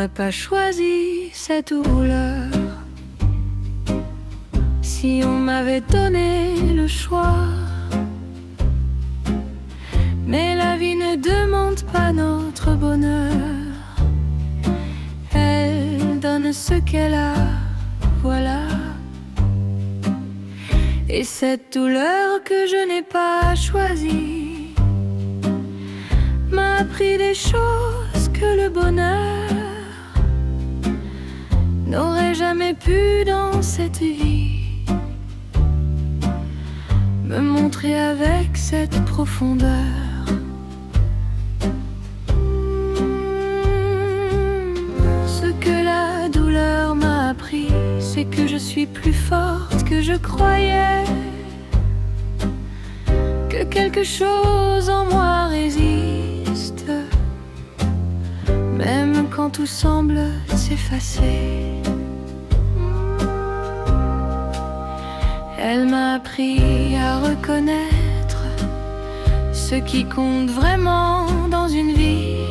n'aurais pas choisi cette douleur si on m'avait donné le choix. Mais la vie ne demande pas notre bonheur, elle donne ce qu'elle a, voilà. Et cette douleur que je n'ai pas choisie m'a appris des choses que le bonheur n'aurait jamais pu dans cette vie me montrer avec cette profondeur. Ce que la douleur m'a appris, c'est que je suis plus forte que je croyais, que quelque chose en moi résiste, même quand tout semble s'effacer. Elle m'a appris à reconnaître ce qui compte vraiment dans une vie,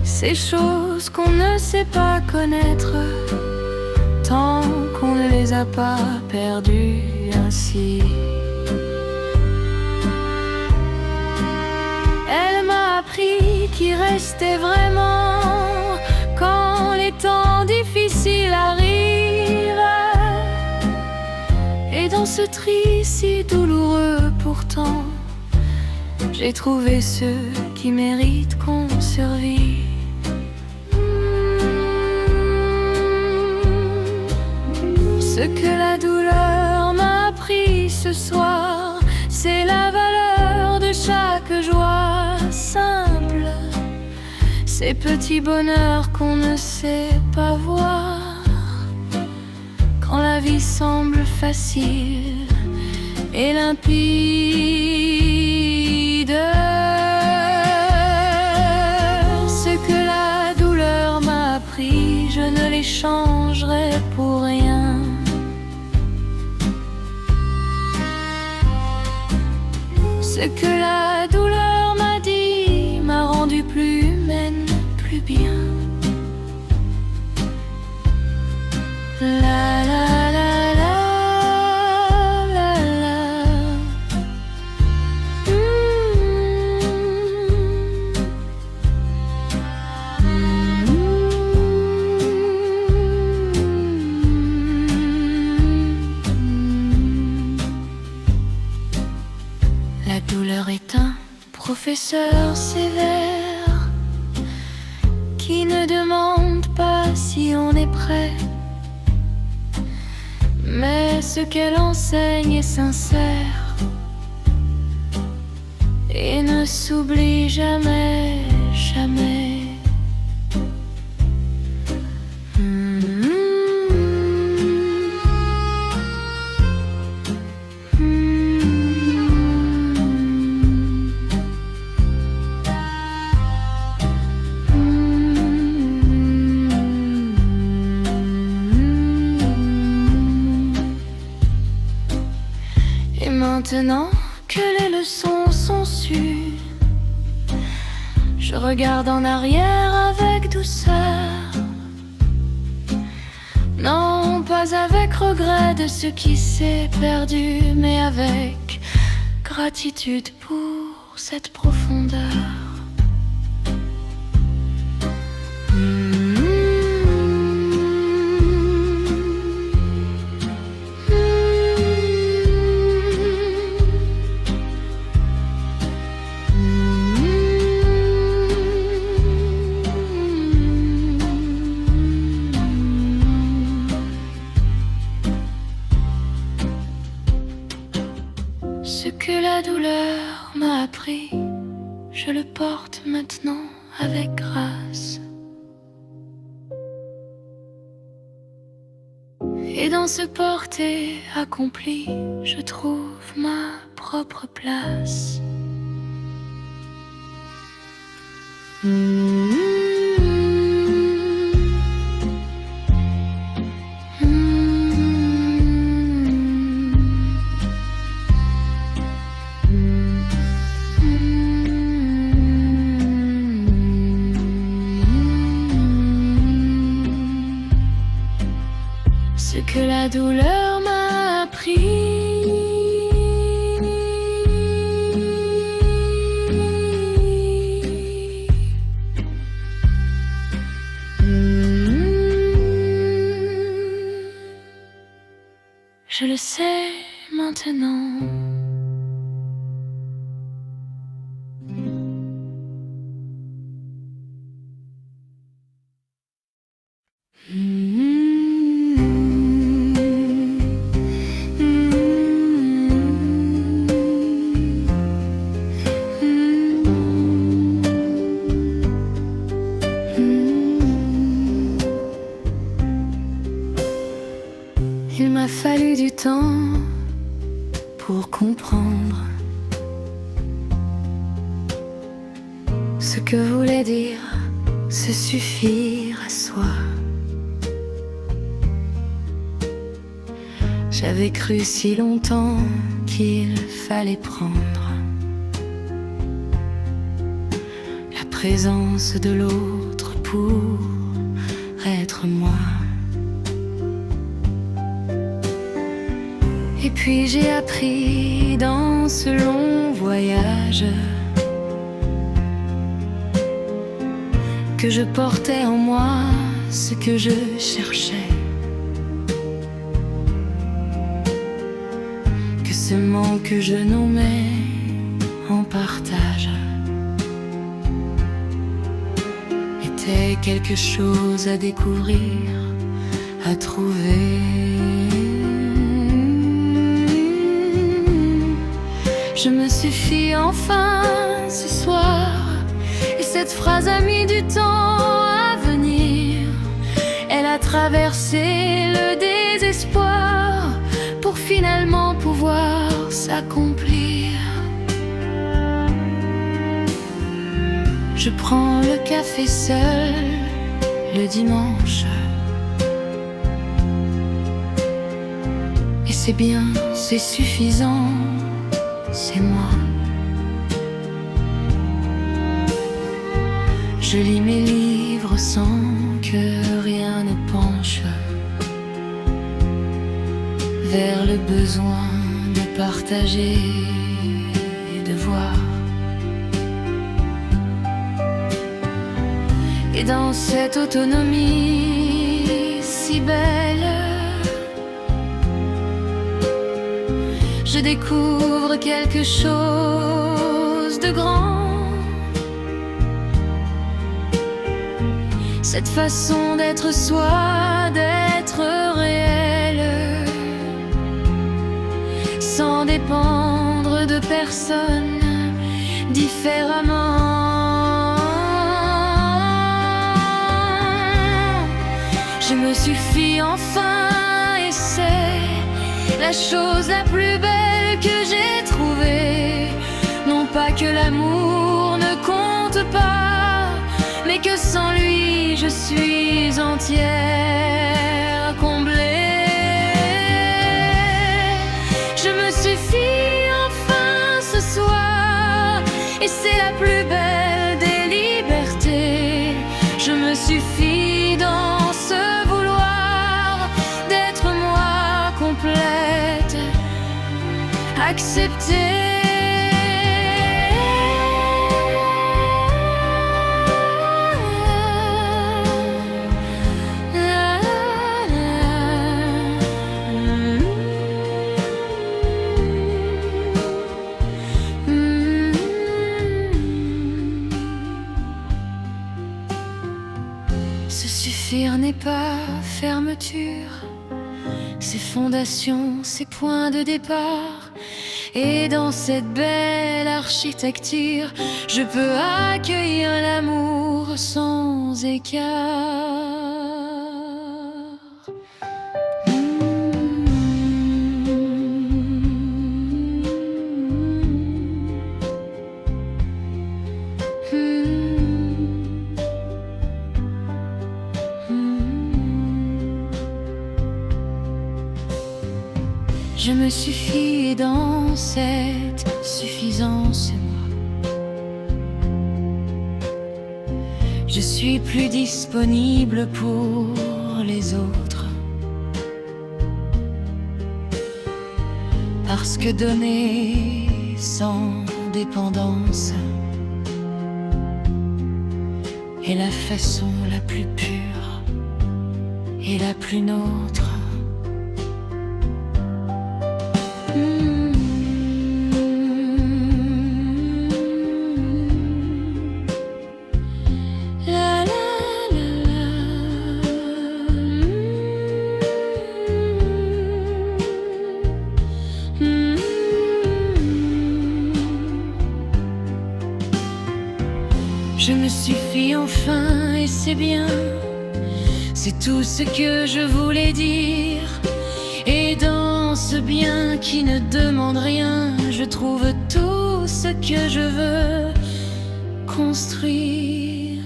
ces choses qu'on ne sait pas connaître tant qu'on ne les a pas perdues ainsi. Elle m'a appris qu'il restait vraiment quand les temps difficiles arrivent. Et dans ce tri si douloureux pourtant, j'ai trouvé ceux qui méritent qu'on survive. Ce que la douleur m'a appris ce soir, c'est la valeur de chaque joie simple, ces petits bonheurs qu'on ne sait pas voir quand la vie semble facile et limpide. Ce que la douleur m'a appris, je ne l'échangerai pour rien. Ce que la douleur m'a dit m'a rendue plus humaine, plus bien. La la la la la la. La douleur est un professeur sévère qui ne demande pas si on est prêt, mais ce qu'elle enseigne est sincère et ne s'oublie jamais, jamais. Maintenant que les leçons sont sues, je regarde en arrière avec douceur. Non, pas avec regret de ce qui s'est perdu, mais avec gratitude pour cette profondeur. Ce que la douleur m'a appris, je le porte maintenant avec grâce. Et dans ce porter accompli, je trouve ma propre place. la douleur m'a appris je le sais maintenant. Il m'a fallu du temps pour comprendre ce que voulait dire se suffire à soi. J'avais cru si longtemps qu'il fallait prendre la présence de l'autre pour être moi. Et puis j'ai appris dans ce long voyage que je portais en moi ce que je cherchais, que ce manque je nommais en partage était quelque chose à découvrir, à trouver. Je me suffis enfin ce soir, et cette phrase a mis du temps à venir. Elle a traversé le désespoir pour finalement pouvoir s'accomplir. Je prends le café seul le dimanche, et c'est bien, c'est suffisant. C'est moi. Je lis mes livres sans que rien ne penche vers le besoin de partager et de voir. Et dans cette autonomie si belle, je découvre quelque chose de grand. Cette façon d'être soi, d'être réel, sans dépendre de personne différemment. Je me suffis enfin, et c'est la chose la plus belle que j'ai trouvée. Non pas que l'amour ne compte pas, mais que sans lui je suis entière, comblée. Je me suffis enfin ce soir, et c'est la plus belle des libertés. Je me suffis dans ce vouloir d'être moi complète, acceptée. Se suffire n'est pas fermeture, c'est fondation, c'est point de départ. Et dans cette belle architecture, je peux accueillir l'amour sans écart. Je me suffis dans cette suffisance, moi. Je suis plus disponible pour les autres. parce que donner sans dépendance est la façon la plus pure et la plus nôtre. Je me suffis enfin et c'est bien, c'est tout ce que je voulais dire. Et dans ce bien qui ne demande rien, je trouve tout ce que je veux construire.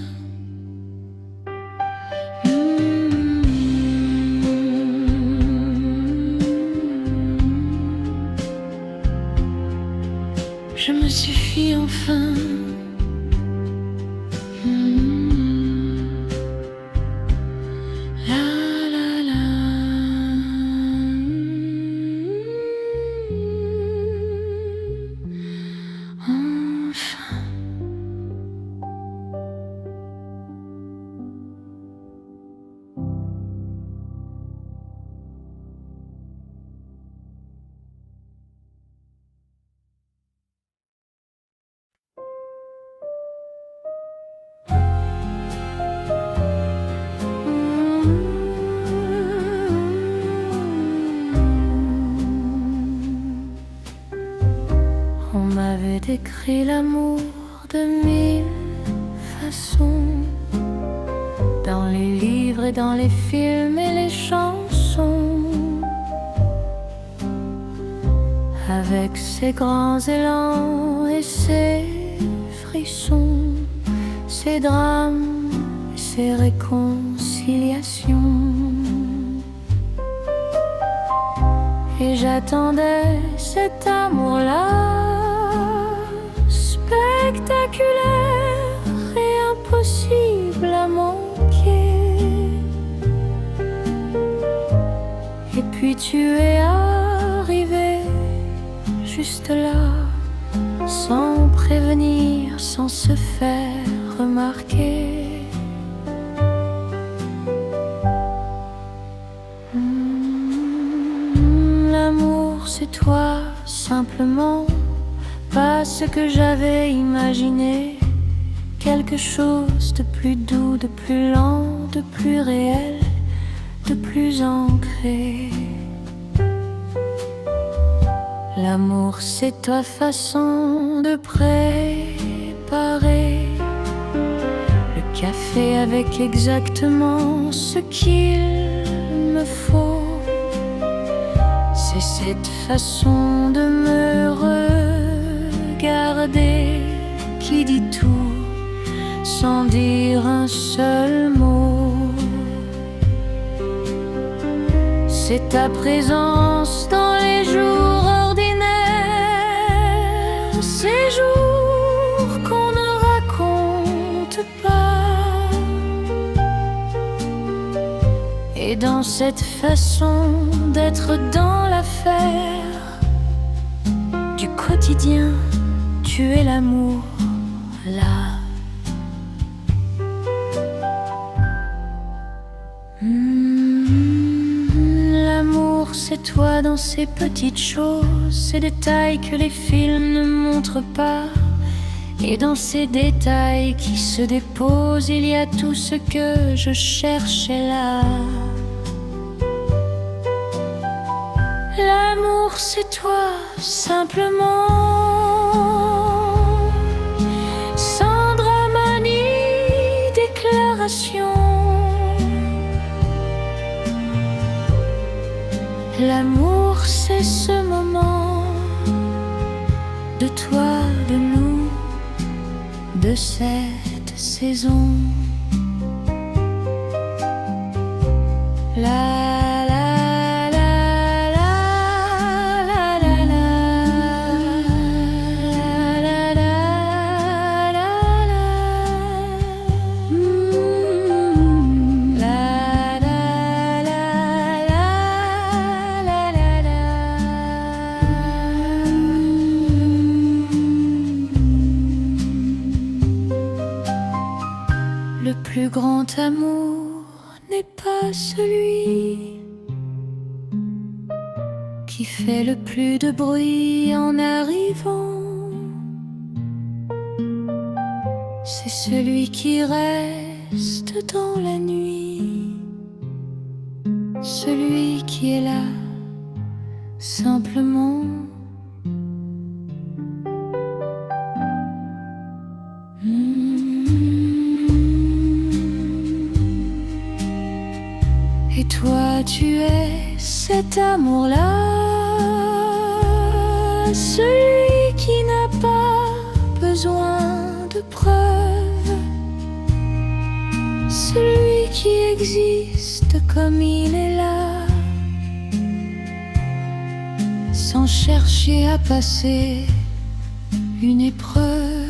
Je me suffis enfin. On m'avait décrit l'amour de mille façons, dans les livres et dans les films et les chansons, avec ses grands élans et ses frissons, ses drames et ses réconciliations. Et j'attendais cet amour-là, spectaculaire et impossible à manquer. Et puis tu es arrivé juste là, sans prévenir, sans se faire remarquer. L'amour, c'est toi, simplement. Pas ce que j'avais imaginé, quelque chose de plus doux, de plus lent, de plus réel, de plus ancré. L'amour, c'est ta façon de préparer le café avec exactement ce qu'il me faut. C'est cette façon de me regarder qui dit tout sans dire un seul mot. C'est ta présence dans les jours ordinaires, ces jours qu'on ne raconte pas. Et dans cette façon d'être dans l'affaire du quotidien, tu es l'amour, là. L'amour, c'est toi dans ces petites choses, ces détails que les films ne montrent pas. Et dans ces détails qui se déposent, il y a tout ce que je cherchais là. L'amour, c'est toi, simplement, sans drame ni déclaration. L'amour, c'est ce moment de toi, de nous, de cette saison. grand amour n'est pas celui qui fait le plus de bruit en arrivant. C'est celui qui reste dans la nuit, celui qui est là simplement. Et toi tu es cet amour-là, celui qui n'a pas besoin de preuves, celui qui existe comme il est là, sans chercher à passer une épreuve.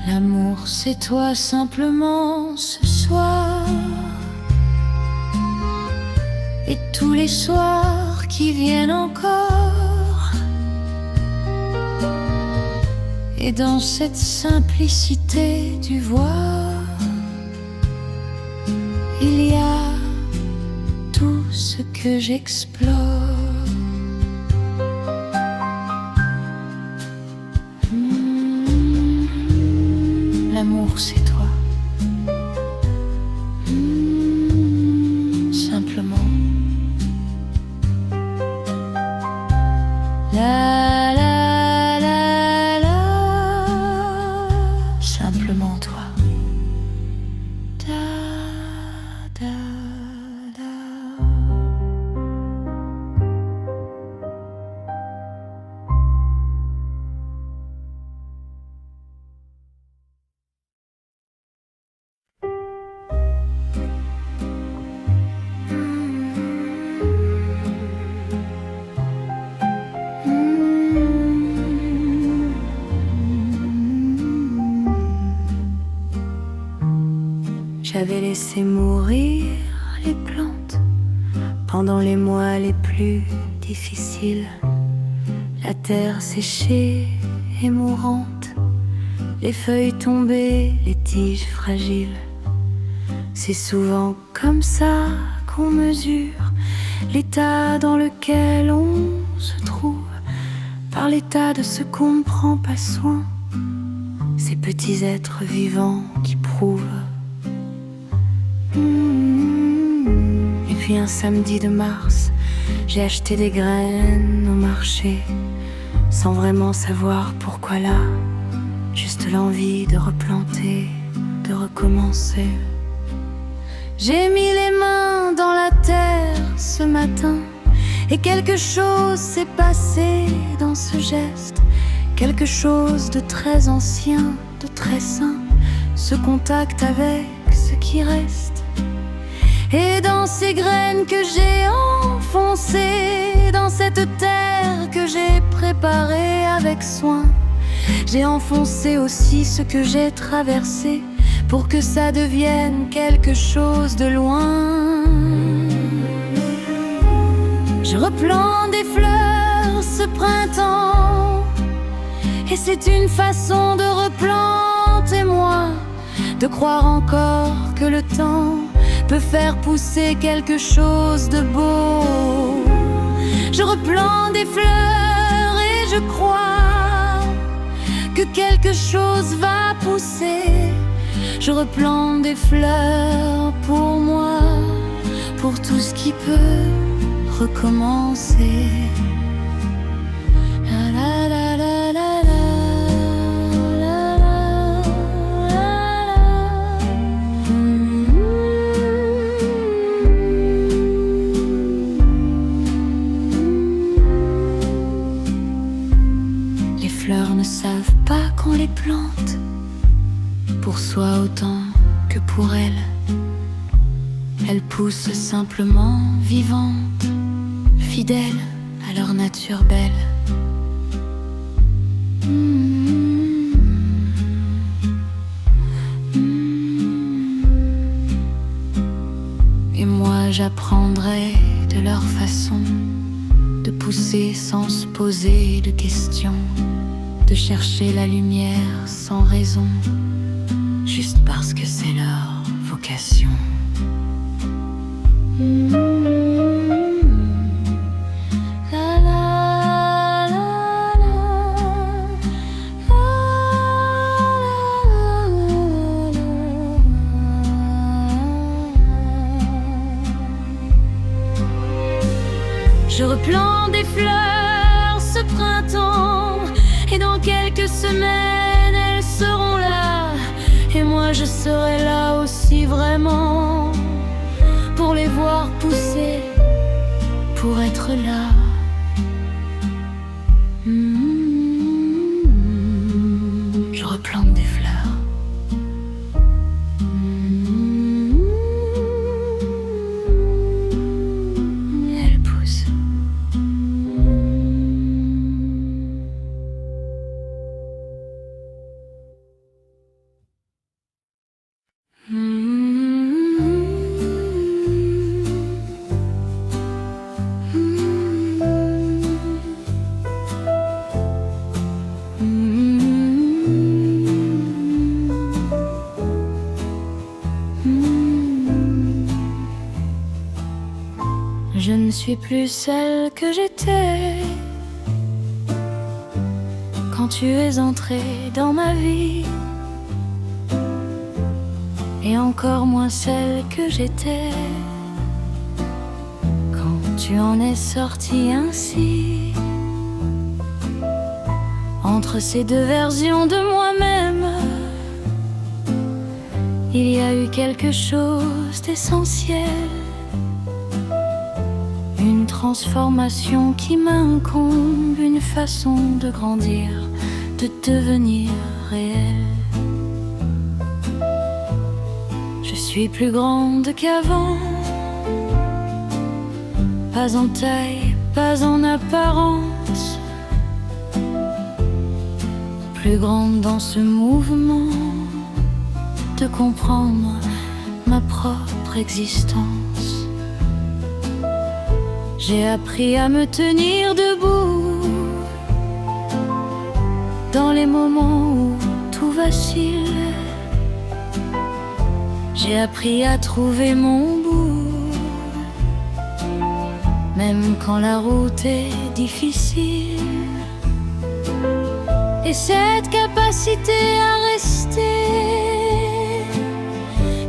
L'amour, c'est toi simplement ce soir, et tous les soirs qui viennent encore. Et dans cette simplicité du voir, il y a tout ce que j'explore. L'amour, c'est toi. Simplement. La la la la. Simplement toi. Da da da. J'avais laissé mourir les plantes pendant les mois les plus difficiles. La terre séchée et mourante, les feuilles tombées, les tiges fragiles. C'est souvent comme ça qu'on mesure l'état dans lequel on se trouve, par l'état de ce qu'on ne prend pas soin, ces petits êtres vivants qui prouvent. Et puis un samedi de mars, j'ai acheté des graines au marché, sans vraiment savoir pourquoi là, juste l'envie de replanter, de recommencer. J'ai mis les mains dans la terre ce matin, et quelque chose s'est passé dans ce geste, quelque chose de très ancien, de très sain, ce contact avec ce qui reste. Et dans ces graines que j'ai enfoncées, dans cette terre que j'ai préparée avec soin, j'ai enfoncé aussi ce que j'ai traversé, pour que ça devienne quelque chose de loin. Je replante des fleurs ce printemps, et c'est une façon de replanter moi, de croire encore que le temps peut faire pousser quelque chose de beau. Je replante des fleurs et je crois que quelque chose va pousser. Je replante des fleurs pour moi, pour tout ce qui peut recommencer. La la la la la la. Les fleurs ne savent pas qu'on les plante pour soi autant que pour elles. Elles poussent simplement vivantes, fidèles à leur nature belle. Et moi j'apprendrai de leur façon de pousser sans se poser de questions, de chercher la lumière sans raison, juste parce que c'est leur vocation. La la la Je replante des fleurs ce printemps, et dans quelques semaines elles seront là. Et moi je serai là aussi vraiment, pour les voir pousser, pour être là. Je replante des fleurs. Elles poussent. Je ne suis plus celle que j'étais quand tu es entré dans ma vie, et encore moins celle que j'étais quand tu en es sorti ainsi. Entre ces deux versions de moi-même, il y a eu quelque chose d'essentiel, une transformation qui m'incombe, une façon de grandir, de devenir réel. Je suis plus grande qu'avant, pas en taille, pas en apparence, plus grande dans ce mouvement de comprendre ma propre existence. J'ai appris à me tenir debout dans les moments où tout vacille. J'ai appris à trouver mon bout, même quand la route est difficile. Et cette capacité à rester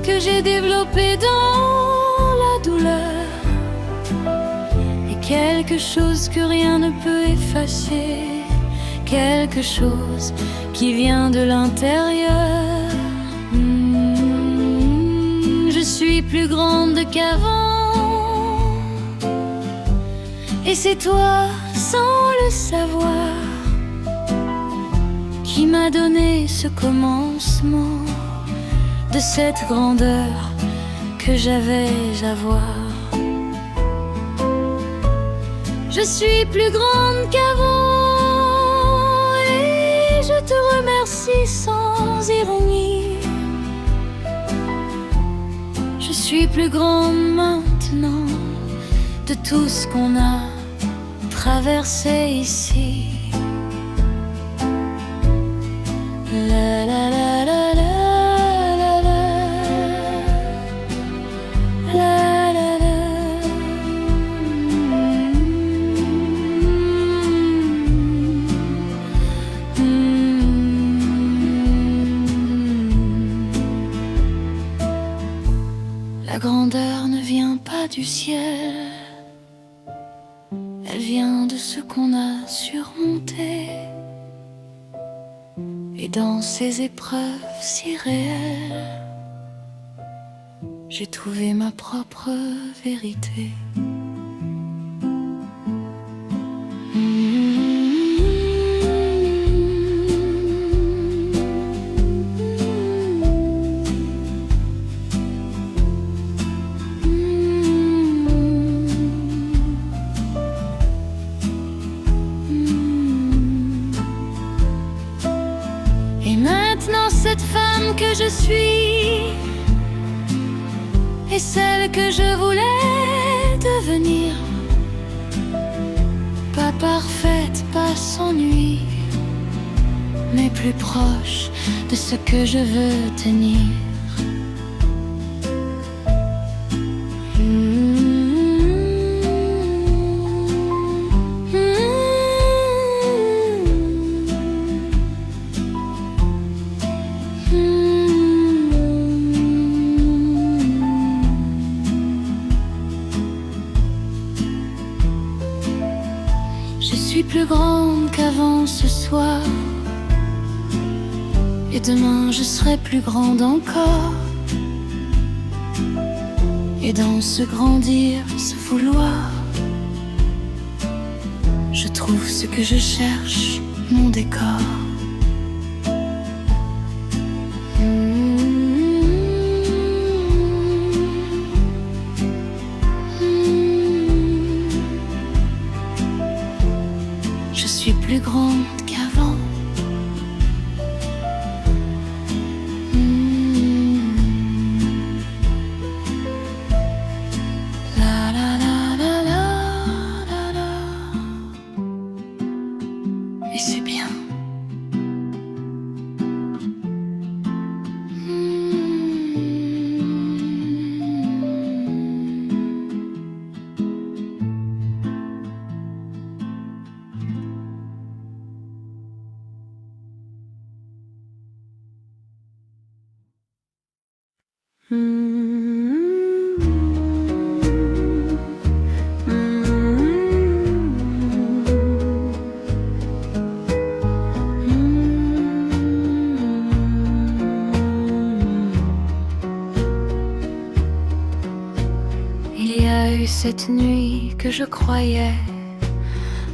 que j'ai développée dans la douleur est quelque chose que rien ne peut effacer, quelque chose qui vient de l'intérieur. Je suis plus grande qu'avant, et c'est toi, sans le savoir, qui m'a donné ce commencement de cette grandeur que j'avais à voir. Je suis plus grande qu'avant, et je te remercie sans ironie. Je suis plus grande maintenant de tout ce qu'on a traversé ici. La la la la la la la la la la. La grandeur ne vient pas du ciel, elle vient de ce qu'on a surmonté. Et dans ces épreuves si réelles, j'ai trouvé ma propre vérité. je suis et celle que je voulais devenir. Pas parfaite, pas sans nuit, mais plus proche de ce que je veux tenir. Je suis plus grande qu'avant ce soir, et demain je serai plus grande encore. Et dans ce grandir, ce vouloir, je trouve ce que je cherche, mon décor. Je suis plus grande qu'avant. La la la la la la la. Et c'est bien. Il y a eu cette nuit que je croyais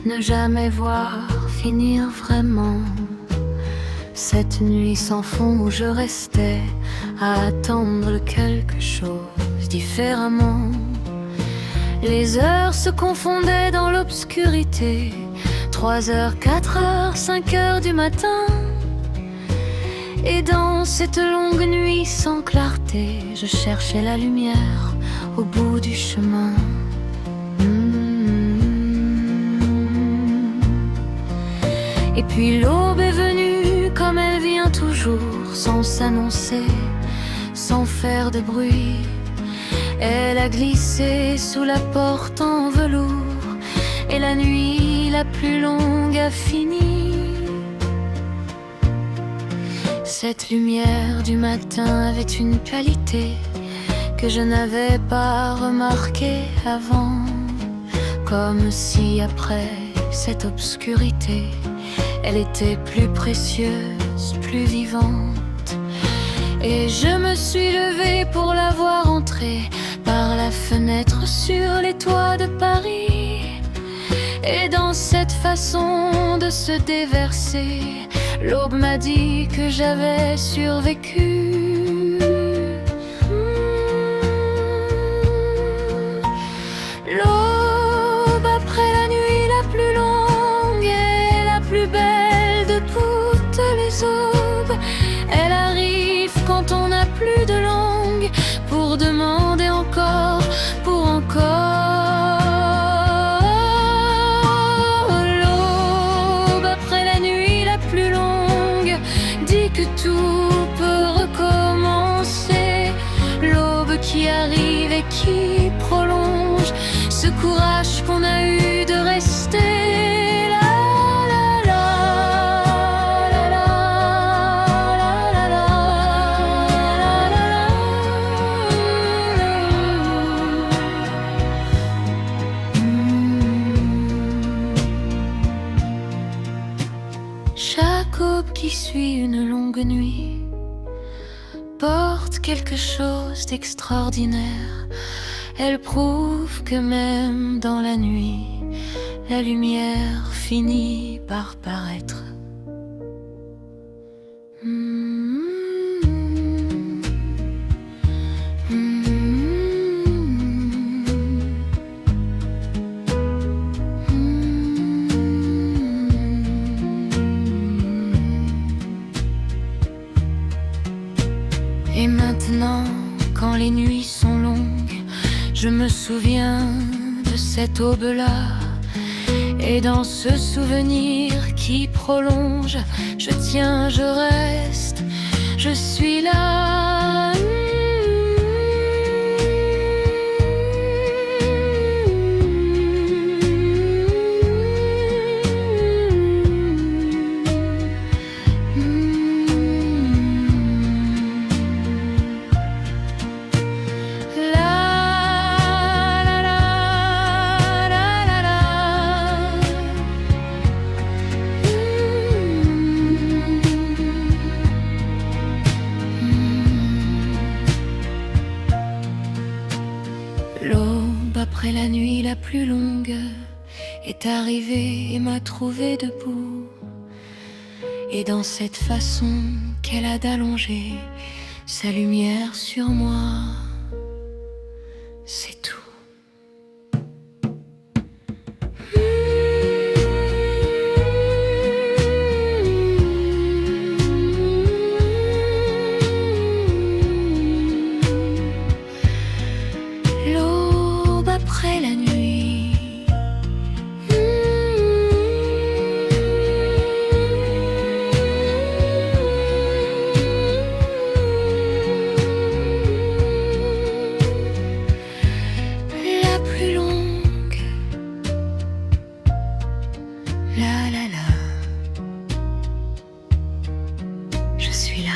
ne jamais voir finir vraiment. Cette nuit sans fond où je restais à attendre quelque chose différemment. Les heures se confondaient dans l'obscurité. 3 heures, 4 heures, 5 heures du matin. Et dans cette longue nuit sans clarté, je cherchais la lumière au bout du chemin. Et puis l'aube est venue comme elle vient toujours, sans s'annoncer, sans faire de bruit. Elle a glissé sous la porte en velours, et la nuit la plus longue a fini. Cette lumière du matin avait une qualité que je n'avais pas remarquée avant, comme si après cette obscurité, elle était plus précieuse, plus vivante. Et je me suis levée pour la voir entrer par la fenêtre sur les toits de Paris. Et dans cette façon de se déverser, l'aube m'a dit que j'avais survécu. L'aube après la nuit la plus longue et la plus belle de toutes les aubes. Elle arrive quand on n'a plus de langue pour demander encore, pour encore. L'aube après la nuit la plus longue dit que tout peut recommencer. L'aube qui arrive et qui prolonge ce courage qu'on a eu de rester là. Chaque aube qui suit une longue nuit porte quelque chose d'extraordinaire. Elle prouve que même dans la nuit, la lumière finit par paraître. Je me souviens de cette aube-là, et dans ce souvenir qui prolonge, je tiens, je reste, je suis là. L'aube après la nuit la plus longue est arrivée et m'a trouvé debout. Et dans cette façon qu'elle a d'allonger sa lumière sur moi, c'est tout. L'aube après la nuit, la plus longue, la la la, je suis là.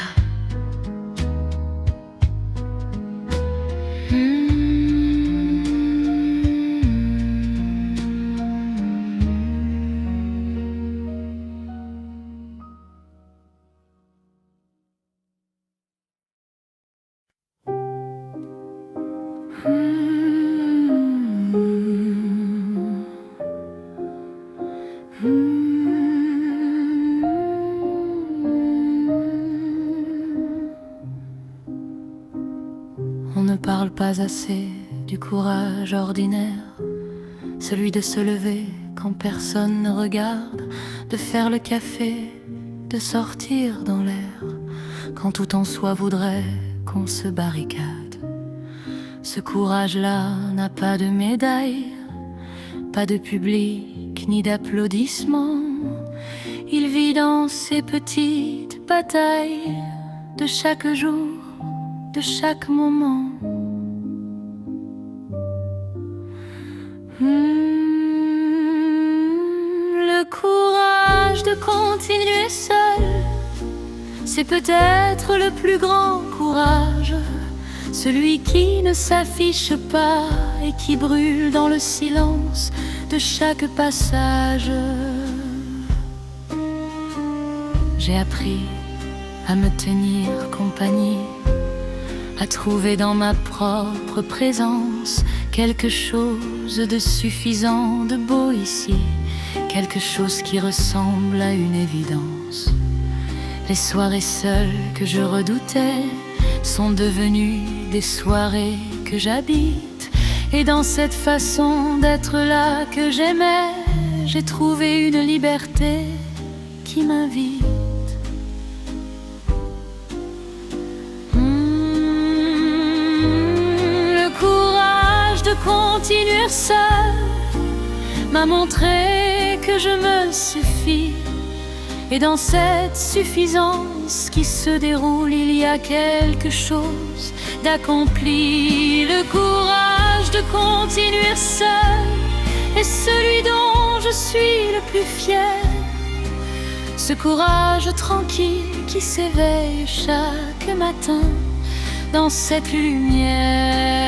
On ne parle pas assez du courage ordinaire, celui de se lever quand personne ne regarde, de faire le café, de sortir dans l'air, quand tout en soi voudrait qu'on se barricade. Ce courage-là n'a pas de médaille, pas de public ni d'applaudissements. Il vit dans ses petites batailles de chaque jour, de chaque moment. Le courage de continuer seul, c'est peut-être le plus grand courage, celui qui ne s'affiche pas et qui brûle dans le silence de chaque passage. J'ai appris à me tenir compagnie, à trouver dans ma propre présence quelque chose de suffisant, de beau ici, quelque chose qui ressemble à une évidence. Les soirées seules que je redoutais sont devenues des soirées que j'habite. Et dans cette façon d'être là que j'aimais, j'ai trouvé une liberté qui m'invite. Le courage de continuer seul m'a montré que je me suffis. Et dans cette suffisance qui se déroule, il y a quelque chose d'accompli. Le courage de continuer seul est celui dont je suis le plus fier. Ce courage tranquille qui s'éveille chaque matin dans cette lumière.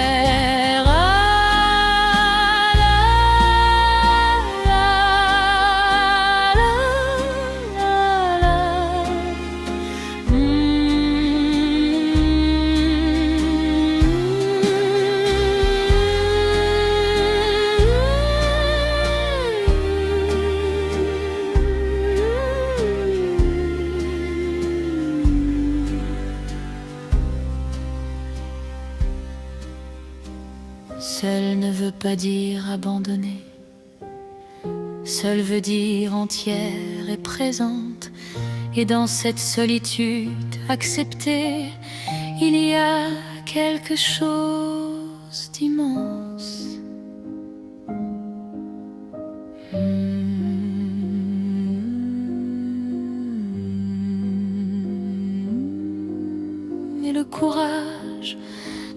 Seul ne veut pas dire abandonner. Seul veut dire entière et présente. Et dans cette solitude acceptée, il y a quelque chose d'immense.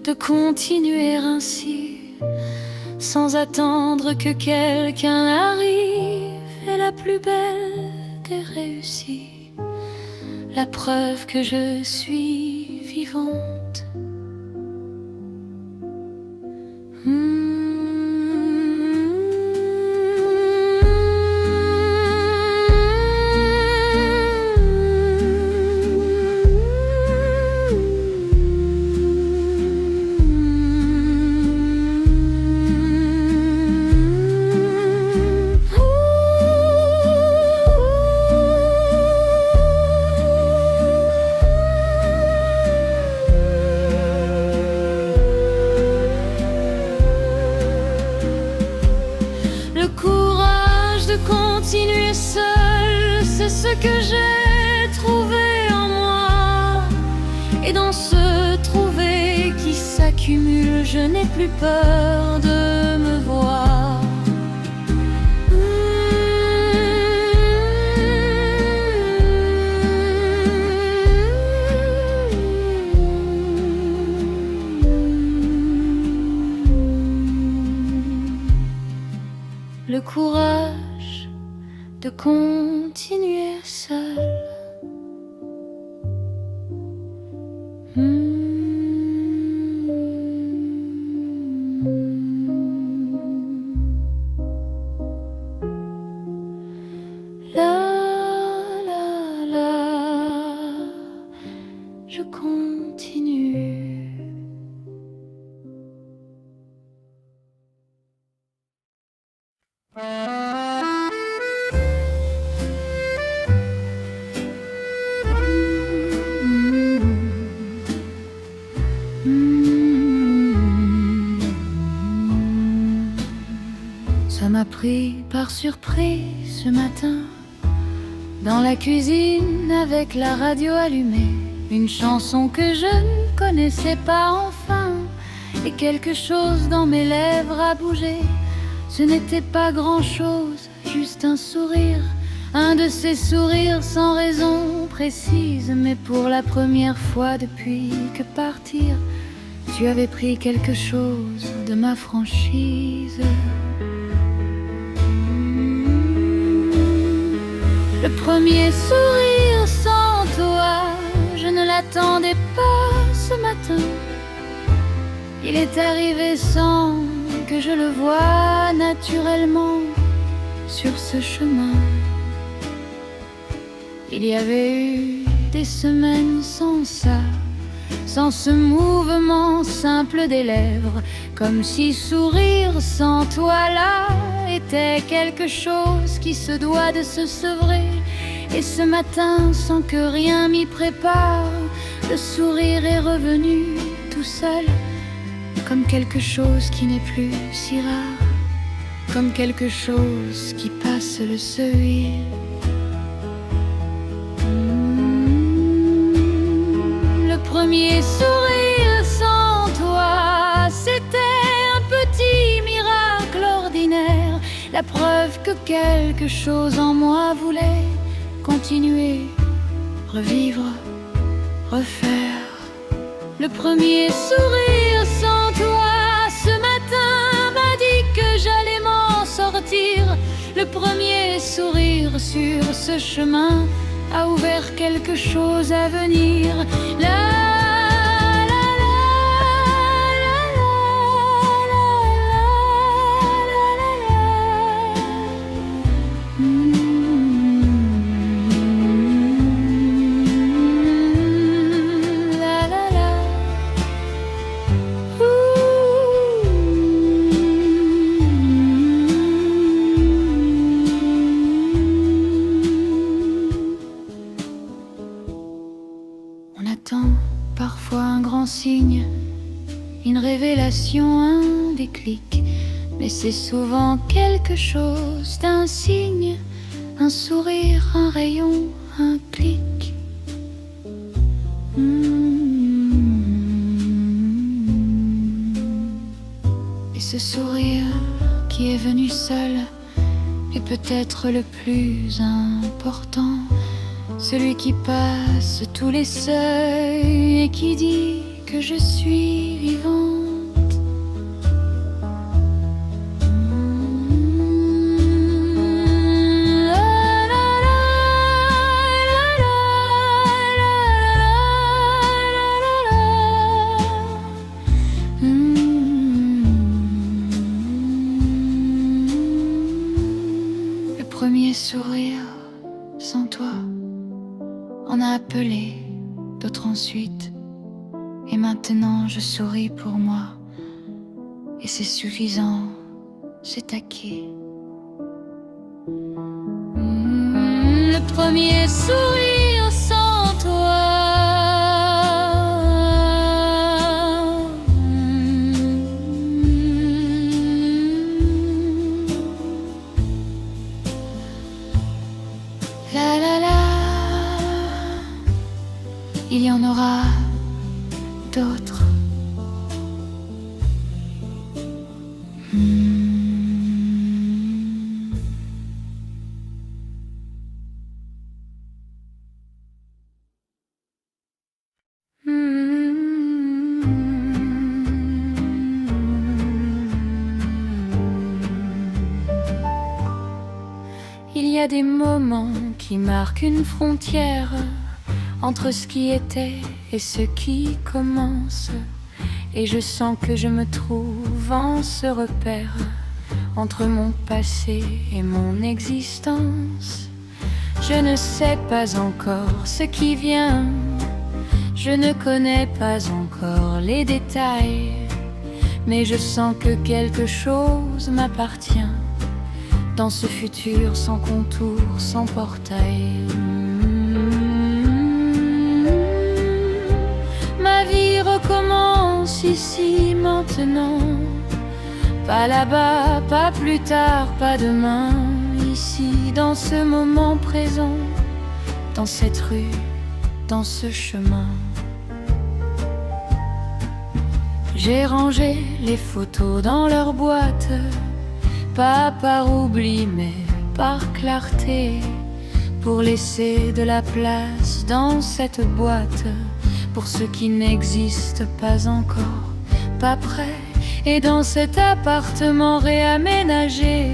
de continuer ainsi, sans attendre que quelqu'un arrive, est la plus belle des réussies, la preuve que je suis vivante. Continuer seul, c'est ce que j'ai trouvé en moi. Et dans ce trouver qui s'accumule, je n'ai plus peur de me voir. Le courage de continuer seul. Je continue. Ça m'a pris par surprise ce matin, dans la cuisine avec la radio allumée, une chanson que je ne connaissais pas enfin, et quelque chose dans mes lèvres a bougé. Ce n'était pas grand-chose, juste un sourire, un de ces sourires sans raison précise, mais pour la première fois depuis que partir, tu avais pris quelque chose de ma franchise. Le premier sourire sans toi, je ne l'attendais pas ce matin. Il est arrivé sans que je le voie naturellement sur ce chemin. Il y avait eu des semaines sans ça, sans ce mouvement simple des lèvres, comme si sourire sans toi là était quelque chose qui se doit de se sevrer. Et ce matin, sans que rien m'y prépare, le sourire est revenu tout seul, comme quelque chose qui n'est plus si rare, comme quelque chose qui passe le seuil. Le premier sourire sans toi, c'était un petit miracle ordinaire, la preuve que quelque chose en moi voulait continuer, revivre, refaire. Le premier sourire sans toi ce matin m'a dit que j'allais m'en sortir. Le premier sourire sur ce chemin a ouvert quelque chose à venir. Parfois un grand signe, une révélation, un déclic, mais c'est souvent quelque chose d'un signe, un sourire, un rayon, un clic. Et ce sourire qui est venu seul est peut-être le plus important, celui qui passe tous les seuils et qui dit que je suis vivante. Le premier sourire sans toi en a appelé d'autres ensuite. Et maintenant je souris pour moi, et c'est suffisant, c'est acquis. Le premier sourire sans toi. La la la, il y en aura d'autres. Il y a des moments qui marquent une frontière entre ce qui était et ce qui commence. Et je sens que je me trouve en ce repère entre mon passé et mon existence. Je ne sais pas encore ce qui vient, je ne connais pas encore les détails, mais je sens que quelque chose m'appartient dans ce futur sans contour, sans portail. Ma vie recommence ici, maintenant. Pas là-bas, pas plus tard, pas demain. Ici, dans ce moment présent, dans cette rue, dans ce chemin. J'ai rangé les photos dans leur boîte, pas par oubli mais par clarté, pour laisser de la place dans cette boîte pour ce qui n'existe pas encore, pas prêt. Et dans cet appartement réaménagé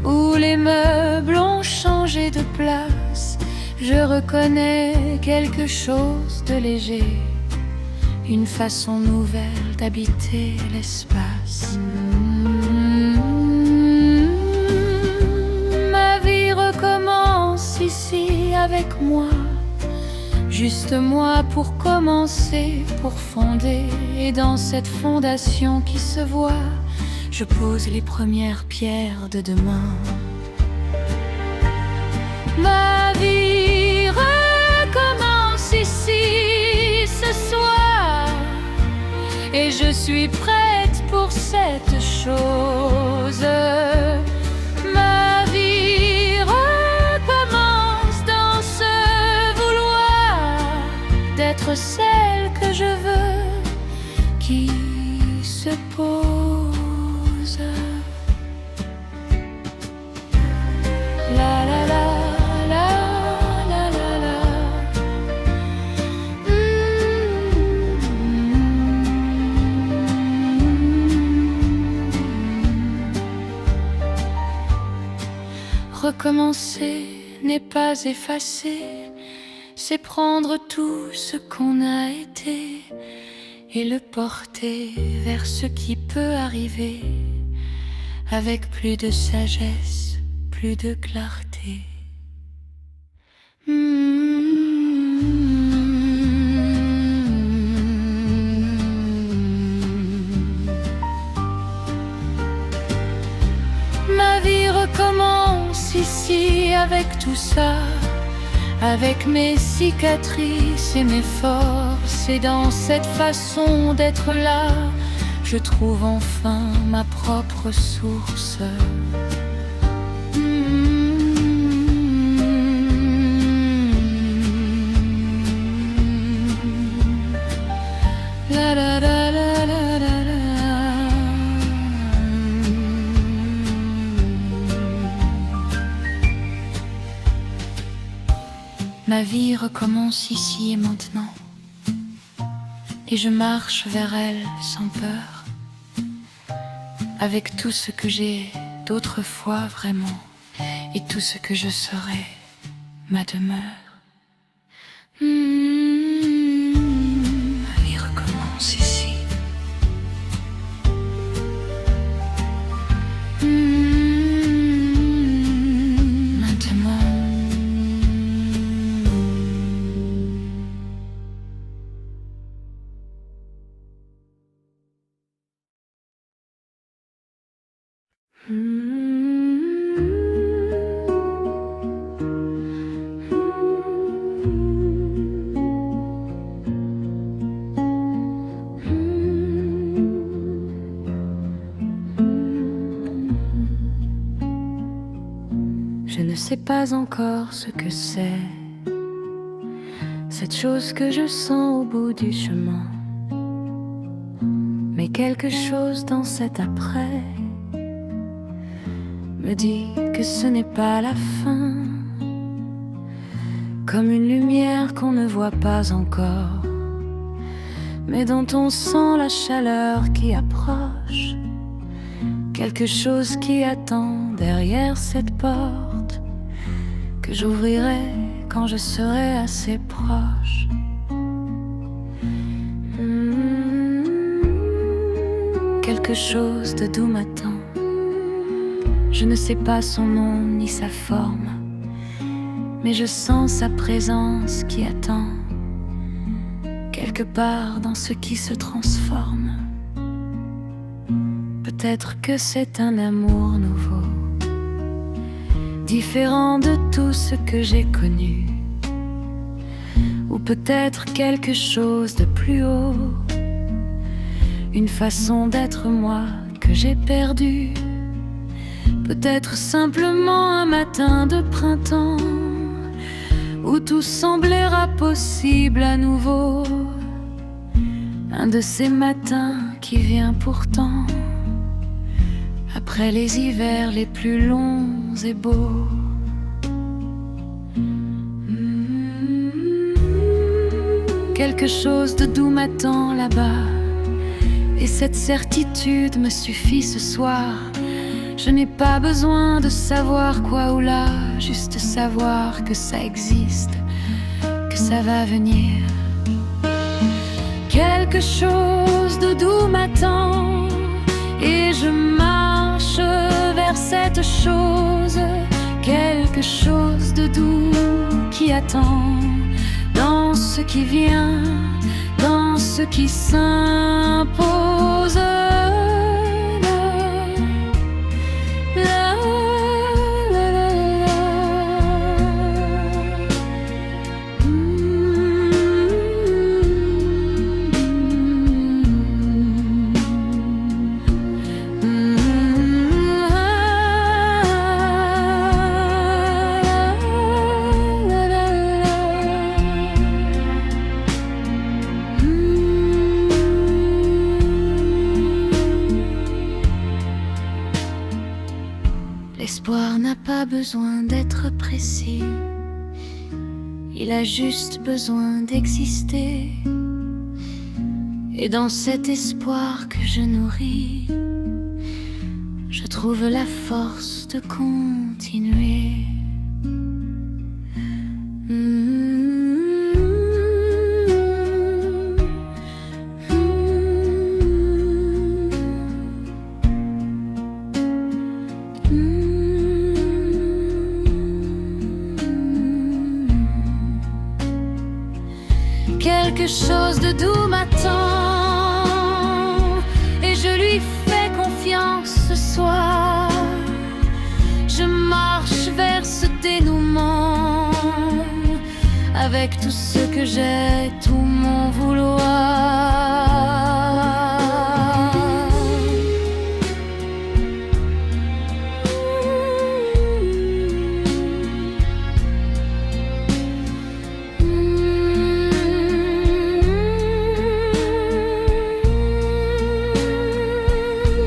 où les meubles ont changé de place, je reconnais quelque chose de léger, une façon nouvelle d'habiter l'espace. Ma vie recommence ici avec moi, juste moi pour commencer, pour fonder. Et dans cette fondation qui se voit, je pose les premières pierres de demain. Ma vie recommence ici ce soir, et je suis prête pour cette chose. Ma vie recommence dans ce vouloir d'être celle que je veux, qui se pose. La la la. Recommencer n'est pas effacer, c'est prendre tout ce qu'on a été et le porter vers ce qui peut arriver, avec plus de sagesse, plus de clarté. Ma vie recommence ici avec tout ça, avec mes cicatrices et mes forces. Et dans cette façon d'être là, je trouve enfin ma propre source. La la la la la la. Ma vie recommence ici et maintenant, et je marche vers elle sans peur, avec tout ce que j'ai d'autrefois vraiment, et tout ce que je serai, ma demeure. Il recommence ici. Je ne sais pas encore ce que c'est, cette chose que je sens au bout du chemin, mais quelque chose dans cet après me dit que ce n'est pas la fin, comme une lumière qu'on ne voit pas encore, mais dont on sent la chaleur qui approche, quelque chose qui attend derrière cette porte, que j'ouvrirai quand je serai assez proche. Quelque chose de doux m'attend. Je ne sais pas son nom ni sa forme, mais je sens sa présence qui attend, quelque part dans ce qui se transforme. Peut-être que c'est un amour nouveau, différent de tout ce que j'ai connu, ou peut-être quelque chose de plus haut, une façon d'être moi que j'ai perdue. Peut-être simplement un matin de printemps où tout semblera possible à nouveau, un de ces matins qui vient pourtant après les hivers les plus longs et beaux. Quelque chose de doux m'attend là-bas, et cette certitude me suffit ce soir. Je n'ai pas besoin de savoir quoi ou là, juste savoir que ça existe, que ça va venir. Quelque chose de doux m'attend, et je marche vers cette chose. Quelque chose de doux qui attend, dans ce qui vient, dans ce qui s'impose. L'espoir n'a pas besoin d'être précis, il a juste besoin d'exister. Et dans cet espoir que je nourris, je trouve la force de continuer. Quelque chose de doux m'attend, et je lui fais confiance ce soir. Je marche vers ce dénouement, avec tout ce que j'ai, tout mon vouloir.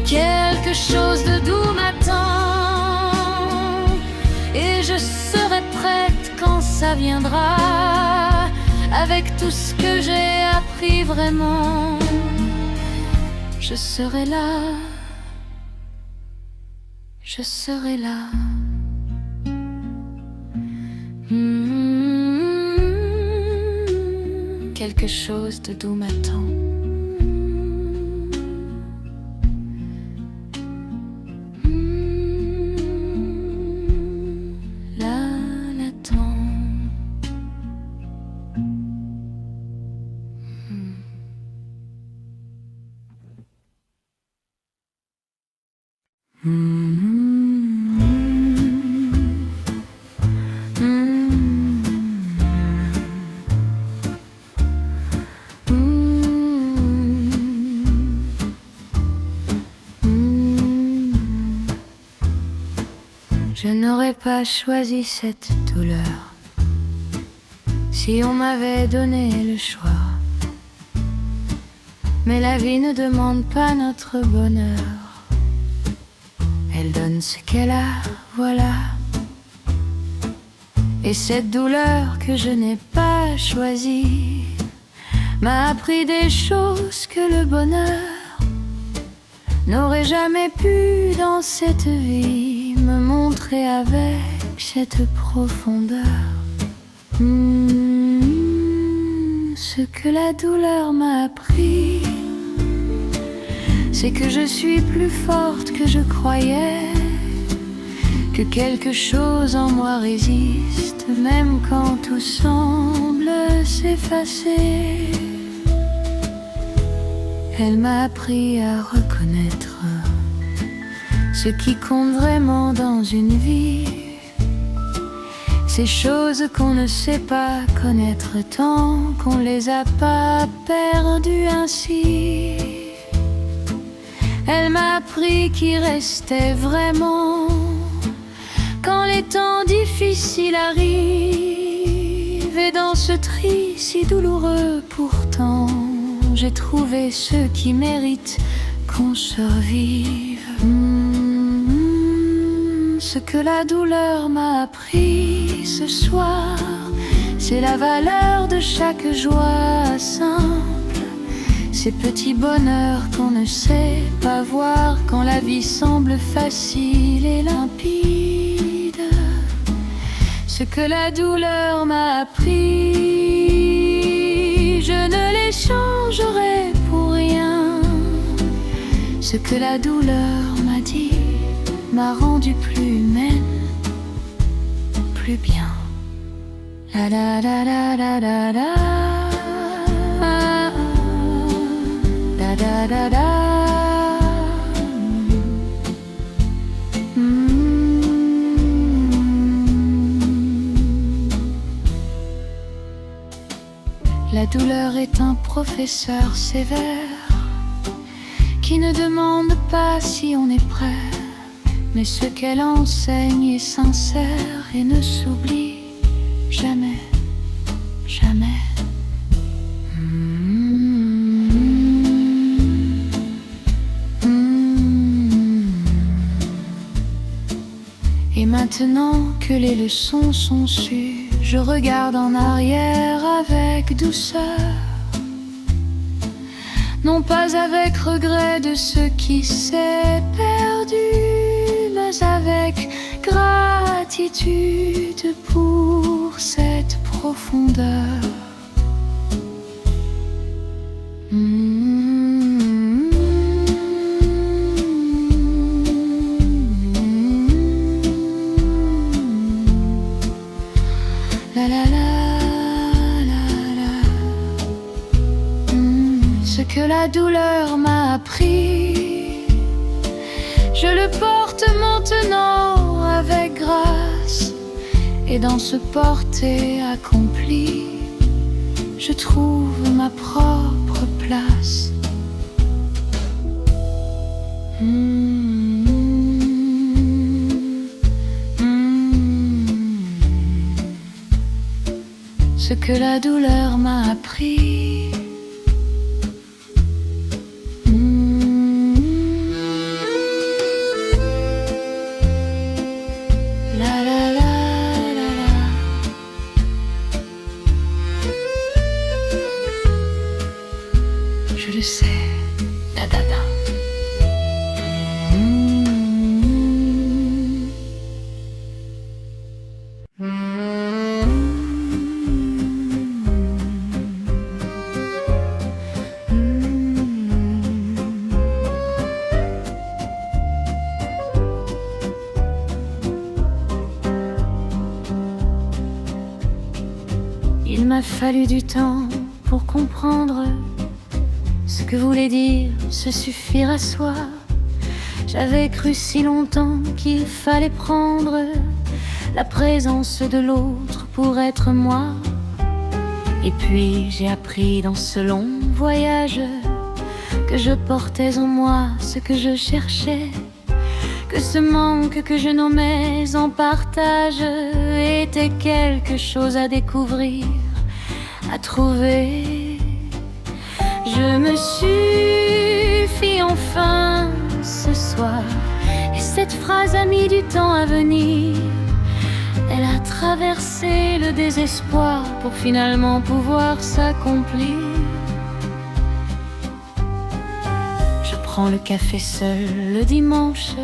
Quelque chose de doux m'attend, et je serai prête quand ça viendra, avec tout ce que j'ai appris. appris vraiment, je serai là, je serai là. Quelque chose de doux m'attend. Là l'attend. Je n'aurais pas choisi cette douleur si on m'avait donné le choix. Mais la vie ne demande pas notre bonheur, elle donne ce qu'elle a, voilà. Et cette douleur que je n'ai pas choisie m'a appris des choses que le bonheur n'aurait jamais pu dans cette vie me montrer avec cette profondeur. Ce que la douleur m'a appris, c'est que je suis plus forte que je croyais, que quelque chose en moi résiste, même quand tout semble s'effacer. Elle m'a appris à reconnaître ce qui compte vraiment dans une vie, ces choses qu'on ne sait pas connaître tant qu'on les a pas perdues ainsi. Elle m'a appris qu'il restait vraiment, quand les temps difficiles arrivent, et dans ce tri si douloureux pourtant, j'ai trouvé ceux qui méritent qu'on survive. Ce que la douleur m'a appris ce soir, c'est la valeur de chaque joie simple, ces petits bonheurs qu'on ne sait pas voir quand la vie semble facile et limpide. Ce que la douleur m'a appris, je ne l'échangerai pour rien. Ce que la douleur m'a dit m'a rendu plus humaine, plus bien. La la la la la la la. Da da da da. La douleur est un professeur sévère qui ne demande pas si on est prêt, mais ce qu'elle enseigne est sincère et ne s'oublie jamais, jamais. Et maintenant que les leçons sont sues, je regarde en arrière avec douceur, non pas avec regret de ce qui s'est perdu, mais avec gratitude pour cette profondeur. La la la la la. Ce que la douleur m'a appris, je le porte maintenant avec grâce, et dans ce porter accompli, je trouve ma propre place. Ce que la douleur m'a appris. La la la la la. m'a fallu du temps pour comprendre ce que voulait dire se suffire à soi. J'avais cru si longtemps qu'il fallait prendre la présence de l'autre pour être moi. Et puis j'ai appris dans ce long voyage que je portais en moi ce que je cherchais, que ce manque que je nommais en partage était quelque chose à découvrir, à trouver. Je me suffis enfin ce soir, et cette phrase a mis du temps à venir. Elle a traversé le désespoir pour finalement pouvoir s'accomplir. Je prends le café seul le dimanche,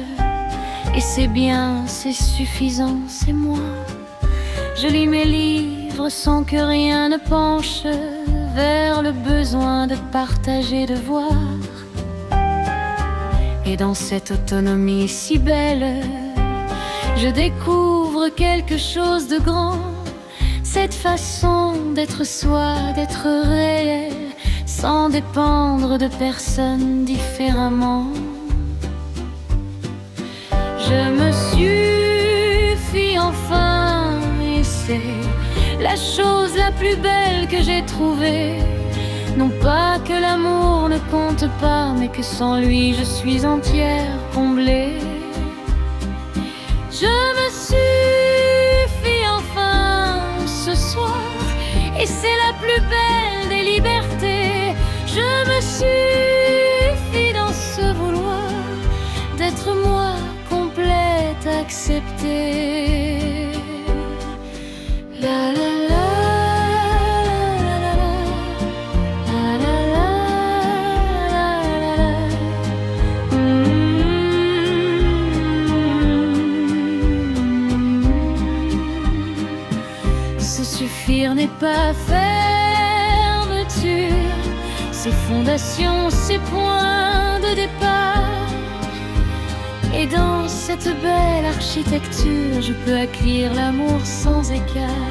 et c'est bien, c'est suffisant, c'est moi. Je lis mes livres sans que rien ne penche vers le besoin de partager, de voir. Et dans cette autonomie si belle, je découvre quelque chose de grand. Cette façon d'être soi, d'être réel, sans dépendre de personne différemment. Je me suffis enfin, et c'est la chose la plus belle que j'ai trouvée. Non pas que l'amour ne compte pas, mais que sans lui je suis entière, comblée. Je me suffis enfin ce soir, et c'est la plus belle des libertés. Je me suffis dans ce vouloir d'être moi, complète, acceptée. La la la. Suffire n'est pas fermeture, c'est fondation, c'est point de départ. Et dans cette belle architecture, je peux accueillir l'amour sans écart.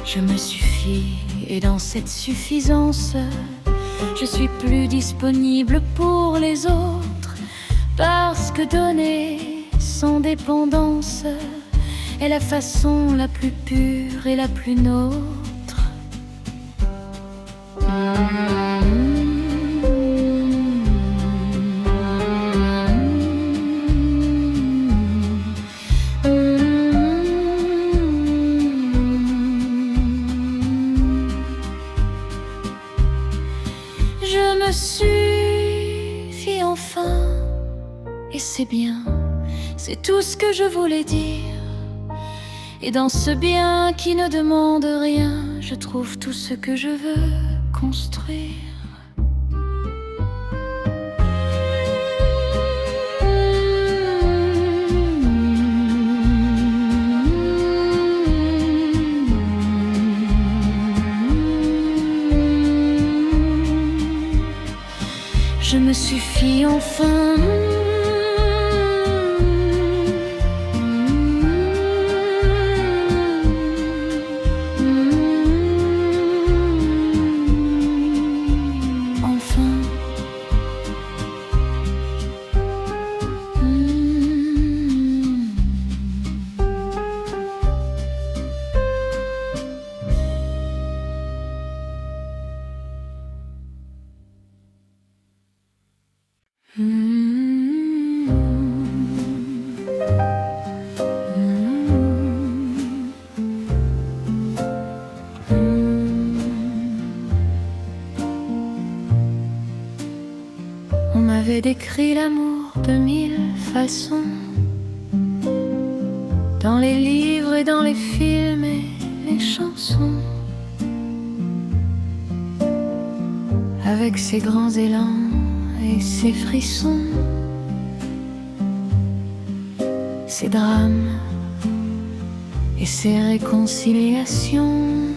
Je me suffis, et dans cette suffisance, je suis plus disponible pour les autres, parce que donner sans dépendance est la façon la plus pure et la plus nôtre. Je me suffis enfin, et c'est bien, c'est tout ce que je voulais dire. Et dans ce bien qui ne demande rien, je trouve tout ce que je veux construire. Je me suffis enfin. Enfin. On m'avait décrit l'amour de mille façons, dans les livres et dans les films et les chansons, avec ses grands élans et ses frissons, ses drames et ses réconciliations.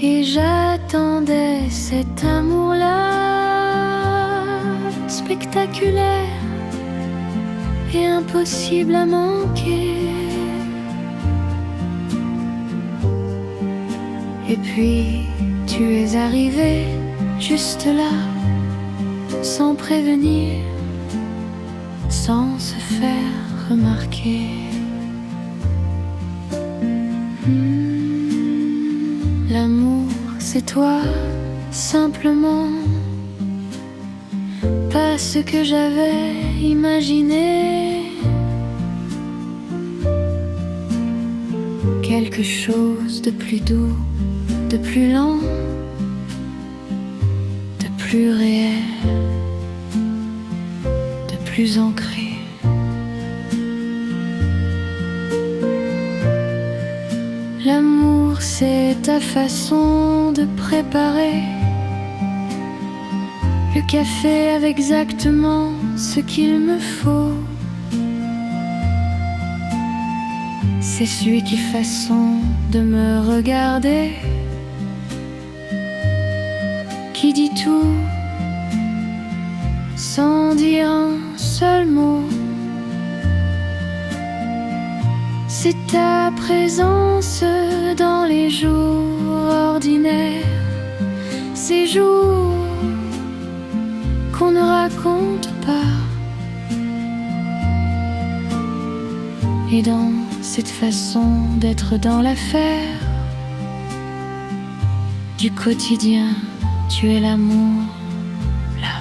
Et j'attendais cet amour-là, spectaculaire et impossible à manquer. Et puis tu es arrivé juste là, sans prévenir, sans se faire remarquer. L'amour, c'est toi, simplement, pas ce que j'avais imaginé. Quelque chose de plus doux, de plus lent, de plus réel, de plus ancré. L'amour, c'est ta façon de préparer le café avec exactement ce qu'il me faut. C'est celui qui façon de me regarder, qui dit tout sans dire un seul mot. C'est ta présence dans les jours ordinaires, ces jours qu'on ne raconte pas. Et dans cette façon d'être dans l'affaire du quotidien, tu es l'amour là.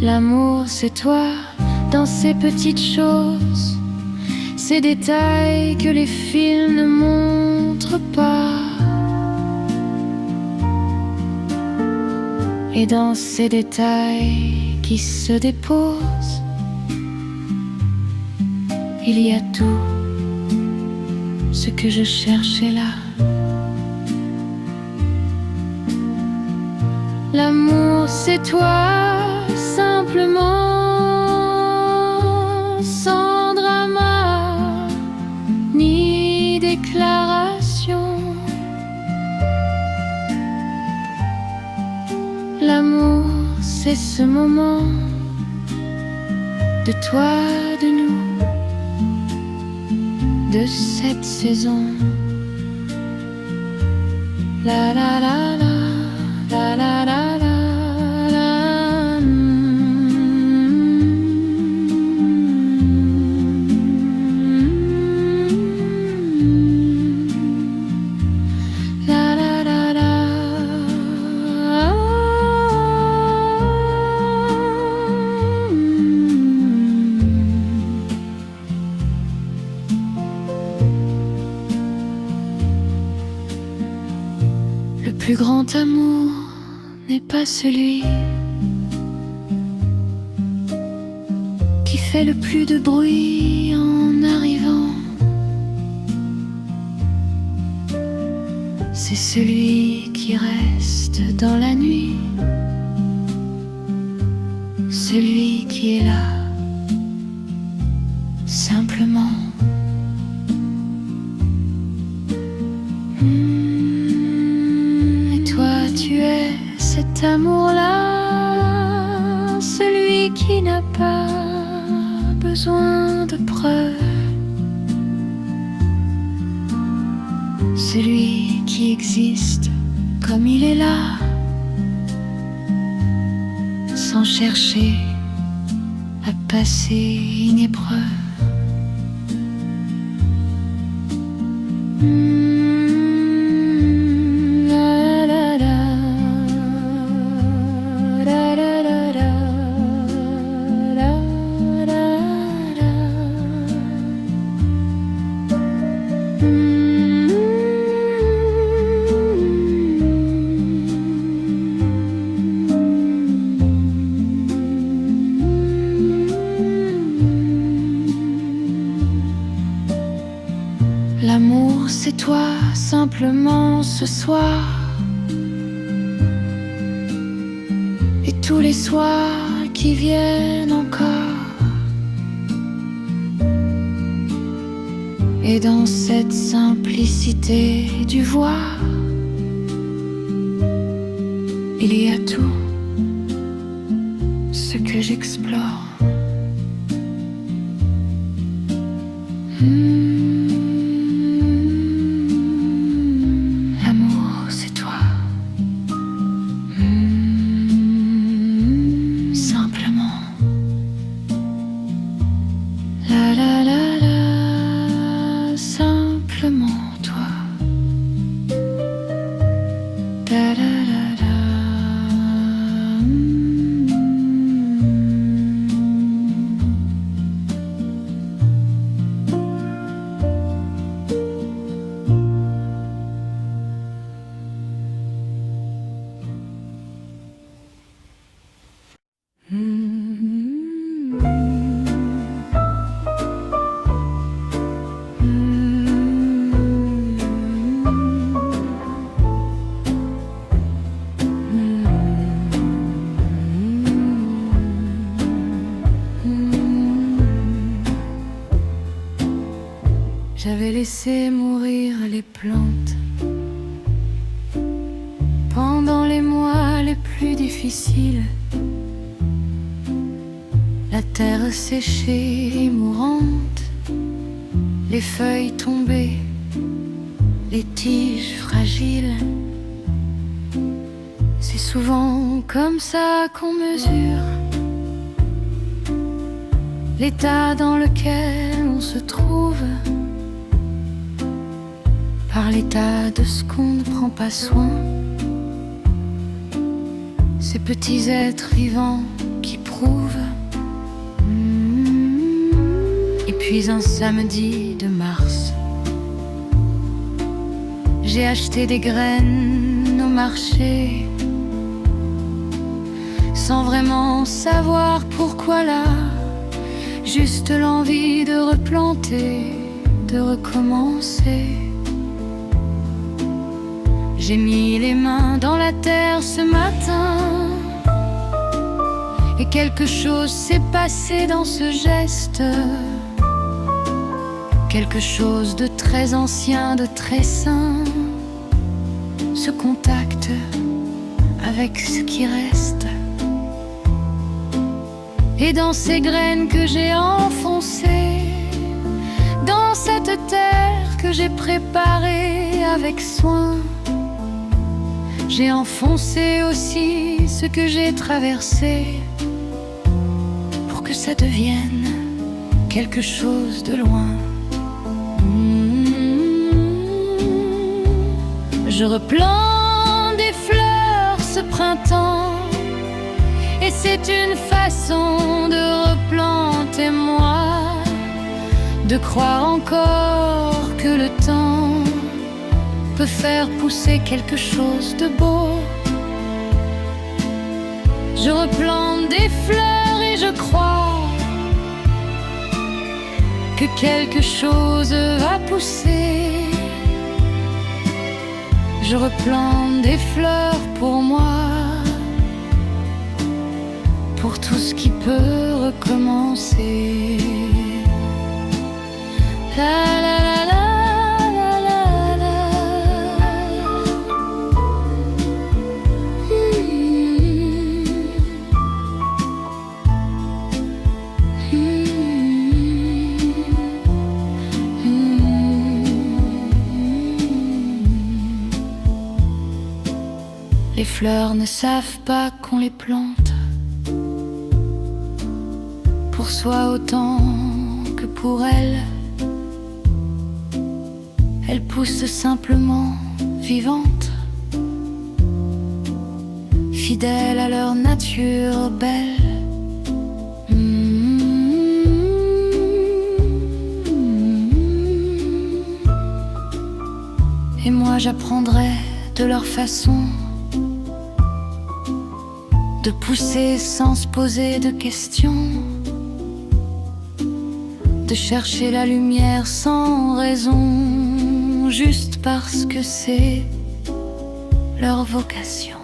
L'amour, c'est toi dans ces petites choses, ces détails que les films ne montrent pas. Et dans ces détails qui se déposent, il y a tout ce que je cherchais là. L'amour, c'est toi, simplement, sans drama ni déclaration. L'amour, c'est ce moment de toi, de nous, de cette saison. La la la la, la la la la. Le plus grand amour n'est pas celui qui fait le plus de bruit en arrivant. C'est celui qui reste dans la nuit, celui qui est là, simplement. Tu es cet amour-là, celui qui n'a pas besoin de preuves, celui qui existe comme il est là, sans chercher à passer une épreuve. L'amour, c'est toi, simplement ce soir. tous les soirs qui viennent encore. Et dans cette simplicité du voir, il y a tout ce que j'explore. L'amour, c'est toi. Simplement. La la la la. Simplement toi. Da da da da. J'avais laissé mourir les plantes pendant les mois les plus difficiles. La terre séchée et mourante, les feuilles tombées, les tiges fragiles. C'est souvent comme ça qu'on mesure l'état dans lequel on se trouve, par l'état de ce qu'on ne prend pas soin. Ces petits êtres vivants qui prouvent. Et puis un samedi de mars, j'ai acheté des graines au marché, sans vraiment savoir pourquoi là, juste l'envie de replanter, de recommencer. J'ai mis les mains dans la terre ce matin, et quelque chose s'est passé dans ce geste. Quelque chose de très ancien, de très sain, ce contact avec ce qui reste. Et dans ces graines que j'ai enfoncées, dans cette terre que j'ai préparée avec soin, j'ai enfoncé aussi ce que j'ai traversé, pour que ça devienne quelque chose de loin. Je replante des fleurs ce printemps, et c'est une façon de replanter moi, de croire encore que le temps peut faire pousser quelque chose de beau. Je replante des fleurs et je crois que quelque chose va pousser. Je replante des fleurs pour moi, pour tout ce qui peut recommencer. La la la la. Les fleurs ne savent pas qu'on les plante pour soi autant que pour elles. Elles poussent simplement vivantes, fidèles à leur nature belle. Et moi j'apprendrai de leur façon de pousser sans se poser de questions, de chercher la lumière sans raison, juste parce que c'est leur vocation.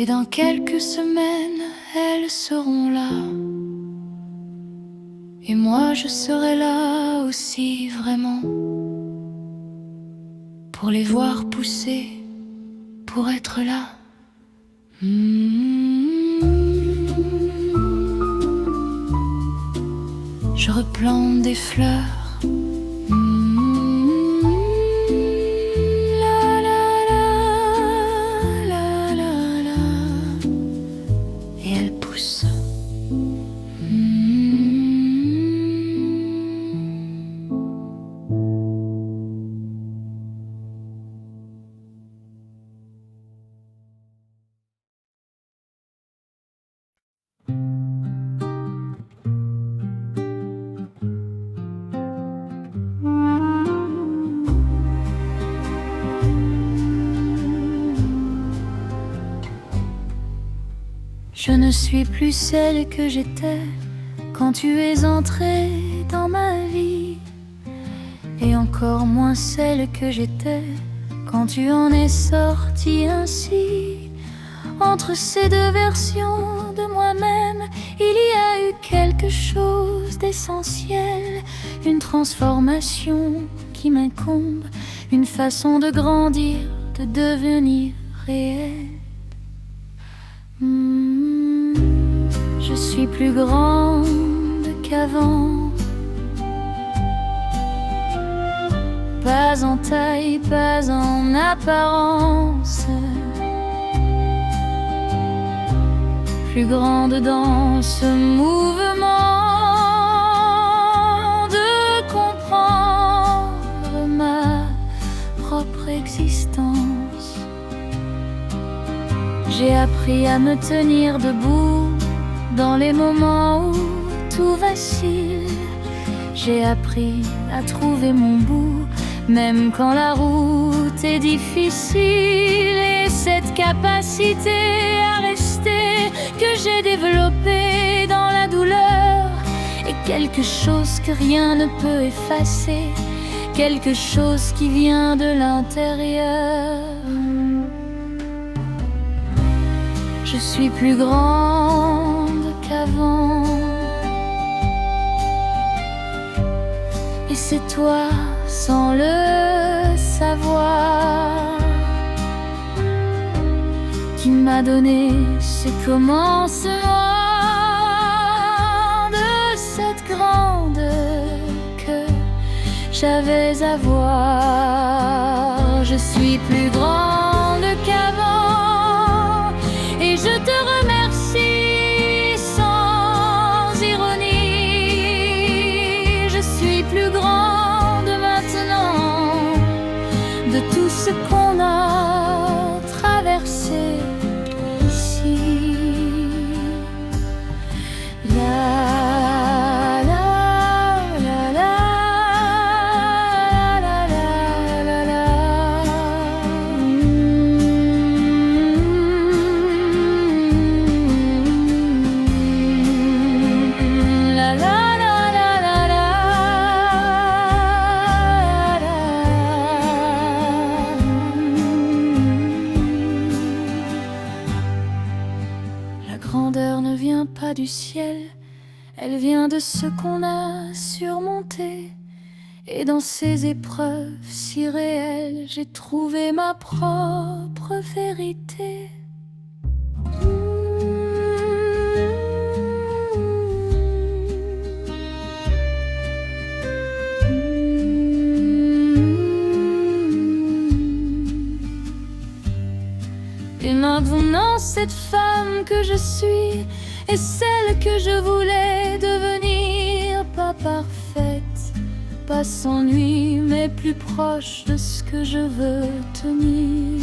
Et dans quelques semaines, elles seront là. Et moi je serai là aussi vraiment, pour les voir pousser, pour être là. Je replante des fleurs. La la la, la la la. Et elles poussent. Je ne suis plus celle que j'étais quand tu es entrée dans ma vie, et encore moins celle que j'étais quand tu en es sortie ainsi. Entre ces deux versions de moi-même, il y a eu quelque chose d'essentiel, une transformation qui m'incombe, une façon de grandir, de devenir réel. Je suis plus grande qu'avant, pas en taille, pas en apparence, plus grande dans ce mouvement de comprendre ma propre existence. J'ai appris à me tenir debout dans les moments où tout vacille. J'ai appris à trouver mon bout, même quand la route est difficile. Et cette capacité à rester que j'ai développée dans la douleur est quelque chose que rien ne peut effacer, quelque chose qui vient de l'intérieur. Je suis plus grande qu'avant, et c'est toi, sans le savoir, qui m'a donné ce commencement de cette grande que j'avais à voir. Je suis plus grande qu'avant, et je te remercie sans ironie. Je suis plus grande maintenant de tout ce qu'on a traversé ici. La grandeur ne vient pas du ciel, elle vient de ce qu'on a surmonté. Et dans ces épreuves si réelles, j'ai trouvé ma propre vérité. Et maintenant cette femme que je suis est celle que je voulais devenir, pas parfaite, pas sans nuit, mais plus proche de ce que je veux tenir.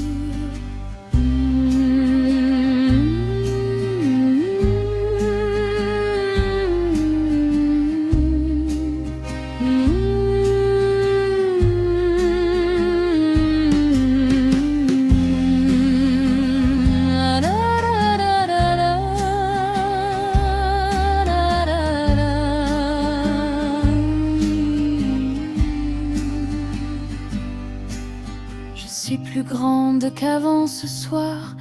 Je suis plus grande qu'avant ce soir,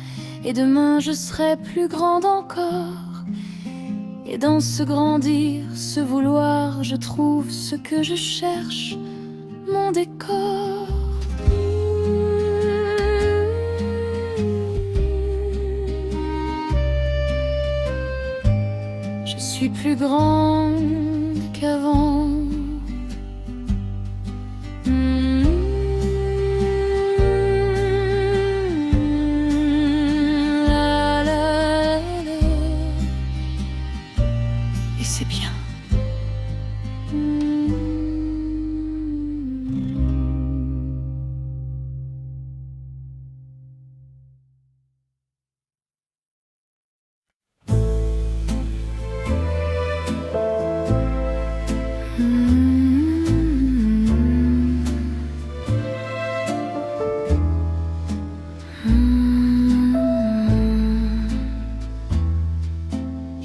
Et demain je serai plus grande encore. Et dans ce grandir, ce vouloir, je trouve ce que je cherche, mon décor. Je suis plus grande qu'avant. Et c'est bien.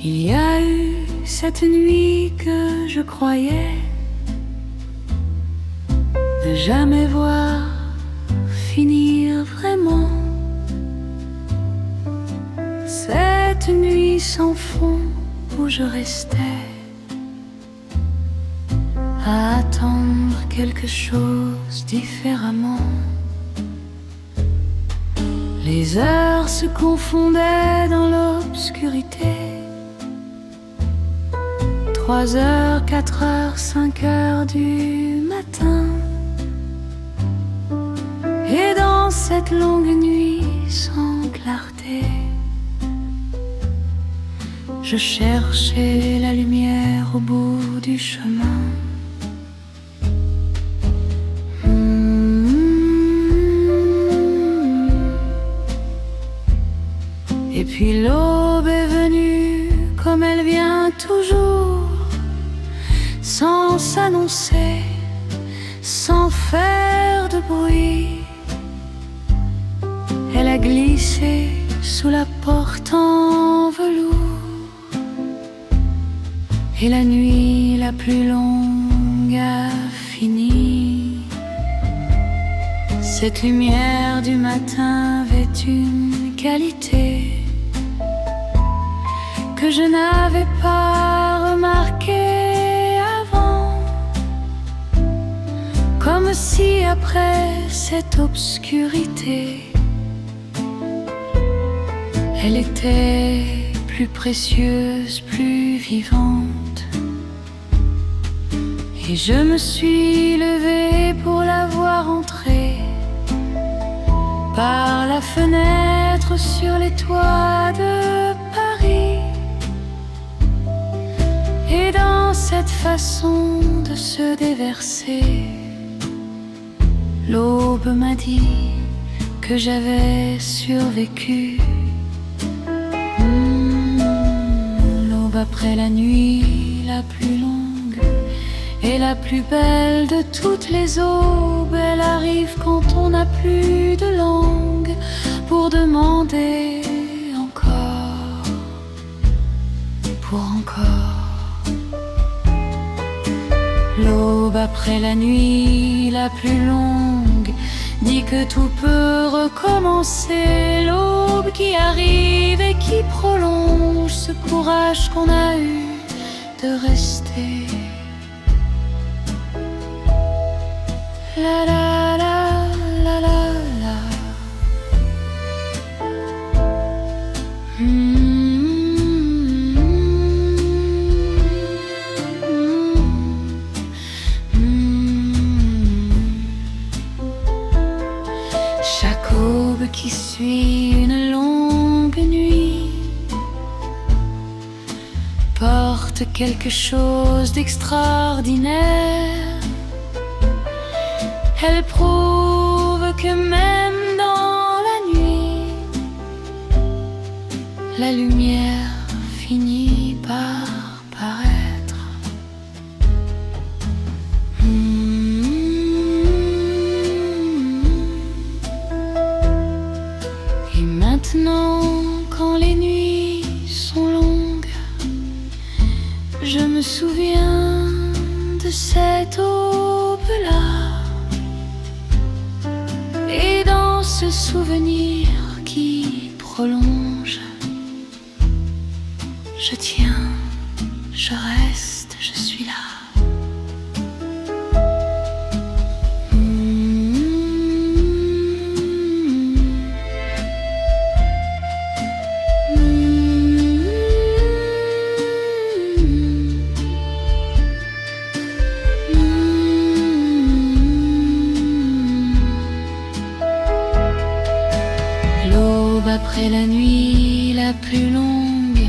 Il y a eu cette nuit que je croyais ne jamais voir finir vraiment. Cette nuit sans fond où je restais à attendre quelque chose différemment. Les heures se confondaient dans l'obscurité. 3 heures, 4 heures, 5 heures du matin. Et dans cette longue nuit sans clarté, je cherchais la lumière au bout du chemin. Et puis l'aube est venue comme elle vient toujours, sans s'annoncer, sans faire de bruit. Elle a glissé sous la porte en velours, et la nuit la plus longue a fini. Cette lumière du matin avait une qualité que je n'avais pas remarquée avant. Comme si après cette obscurité, elle était plus précieuse, plus vivante. Et je me suis levée pour la voir entrer par la fenêtre sur les toits de Paris. Et dans cette façon de se déverser, l'aube m'a dit que j'avais survécu. L'aube après la nuit la plus longue et la plus belle de toutes les aubes. Elle arrive quand on n'a plus de langue pour demander encore, pour encore. L'aube après la nuit la plus longue dit que tout peut recommencer. L'aube qui arrive et qui prolonge ce courage qu'on a eu de rester. La la la la la la. Chaque aube qui suit une longue nuit porte quelque chose d'extraordinaire. Elle prouve que même dans la nuit, la lumière finit par paraître. Et maintenant, quand les nuits sont longues, je me souviens de cette aube-là. Et dans ce souvenir qui prolonge. Je tiens, je reste, je suis là. L'aube après la nuit la plus longue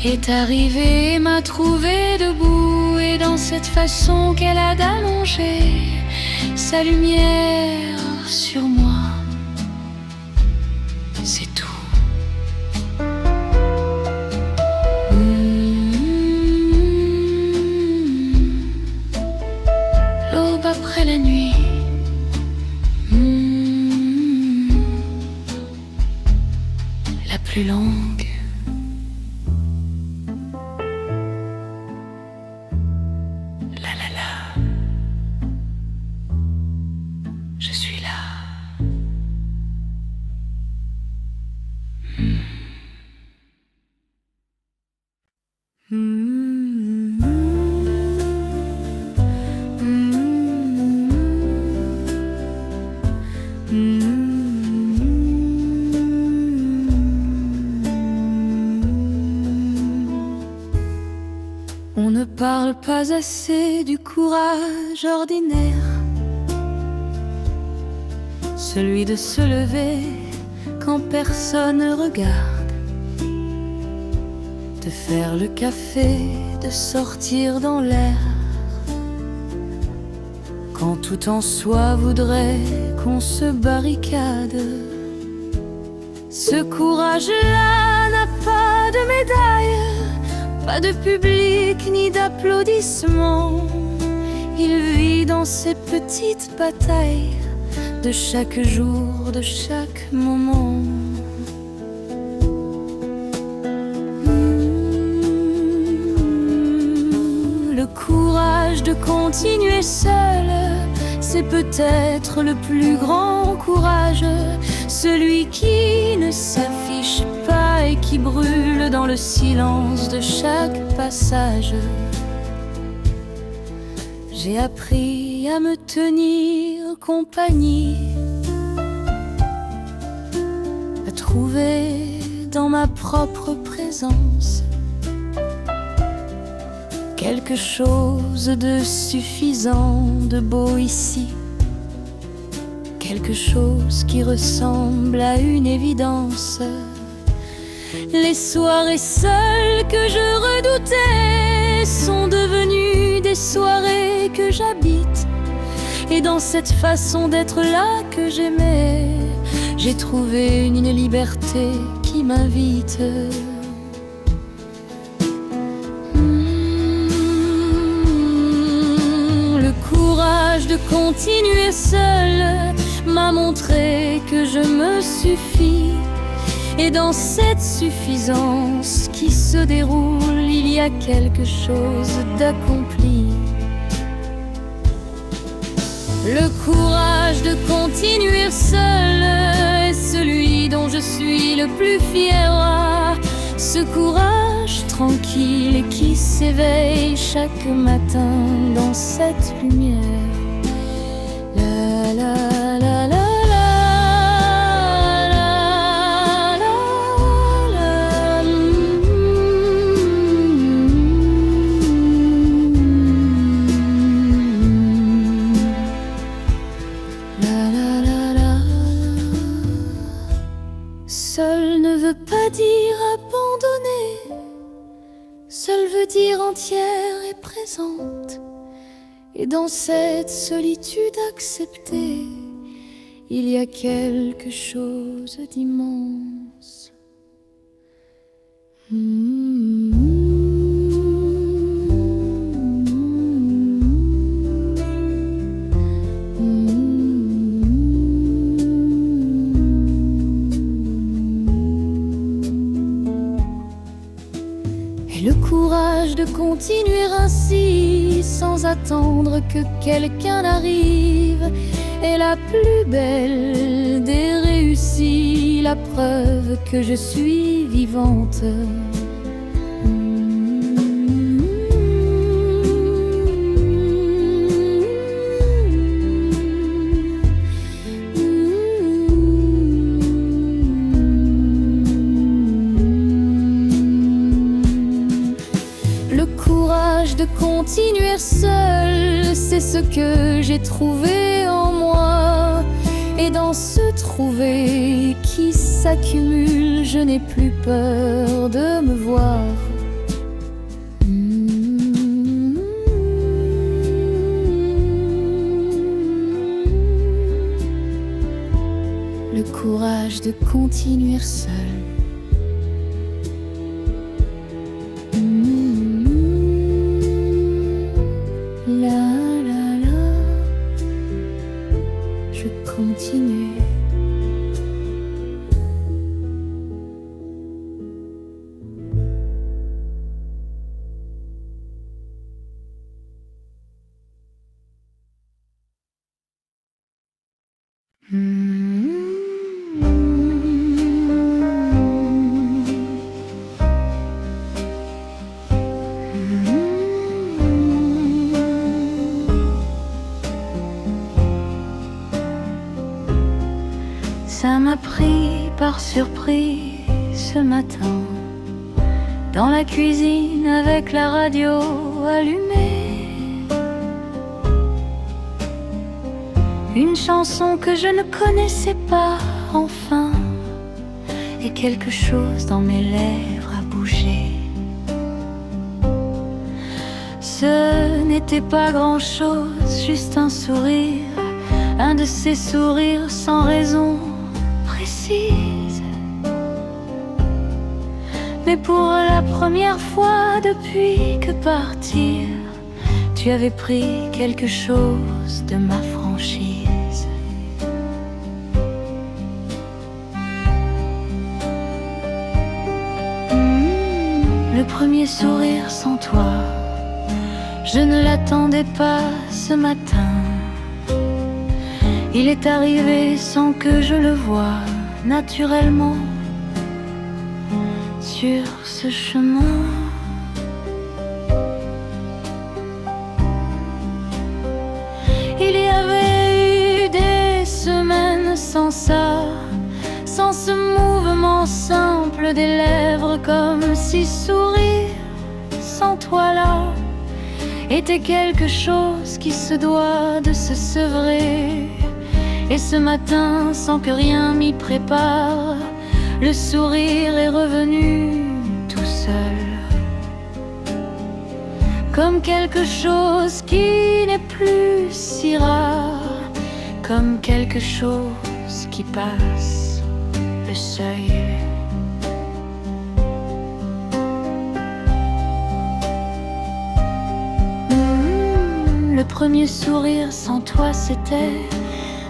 est arrivée et m'a trouvé debout. Et dans cette façon qu'elle a d'allonger sa lumière sur moi, c'est tout. L'aube après la nuit, la plus longue. La la la, je suis là. On ne parle pas assez du courage ordinaire, celui de se lever quand personne ne regarde, de faire le café, de sortir dans l'air, quand tout en soi voudrait qu'on se barricade. Ce courage-là n'a pas de médaille, pas de public ni d'applaudissements. Il vit dans ses petites batailles de chaque jour, de chaque moment. Le courage de continuer seul, c'est peut-être le plus grand courage, celui qui ne s'affiche pas et qui brûle dans le silence de chaque passage. J'ai appris à me tenir compagnie, à trouver dans ma propre présence quelque chose de suffisant, de beau ici, quelque chose qui ressemble à une évidence. Les soirées seules que je redoutais sont devenues des soirées que j'habite. Et dans cette façon d'être là que j'aimais, j'ai trouvé une liberté qui m'invite. Le courage de continuer seul m'a montré que je me suffis. Et dans cette suffisance qui se déroule, il y a quelque chose d'accompli. Le courage de continuer seul est celui dont je suis le plus fier. Ce courage tranquille qui s'éveille chaque matin dans cette lumière. La la la la. Seul ne veut pas dire abandonner, seul veut dire entière et présente. Et dans cette solitude acceptée, il y a quelque chose d'immense. Le courage de continuer ainsi, sans attendre que quelqu'un arrive, est la plus belle des réussies, la preuve que je suis vivante. Le courage de continuer seul, c'est ce que j'ai trouvé en moi. Et dans ce trouver qui s'accumule, je n'ai plus peur de me voir. Le courage de continuer seul. Je continue. Ça m'a pris par surprise ce matin, dans la cuisine avec la radio allumée. Une chanson que je ne connaissais pas, enfin, et quelque chose dans mes lèvres a bougé. Ce n'était pas grand-chose, juste un sourire, un de ces sourires sans raison précise. Mais pour la première fois depuis que partir, tu avais pris quelque chose de ma franchise. Le premier sourire sans toi, je ne l'attendais pas ce matin. Il est arrivé sans que je le voie, naturellement, sur ce chemin. Il y avait eu des semaines sans ça, sans ce mouvement simple des lèvres, comme si sourire sans toi là était quelque chose qui se doit de se sevrer. Et ce matin, sans que rien m'y prépare, le sourire est revenu tout seul, comme quelque chose qui n'est plus si rare, comme quelque chose qui passe le seuil. Le premier sourire sans toi, c'était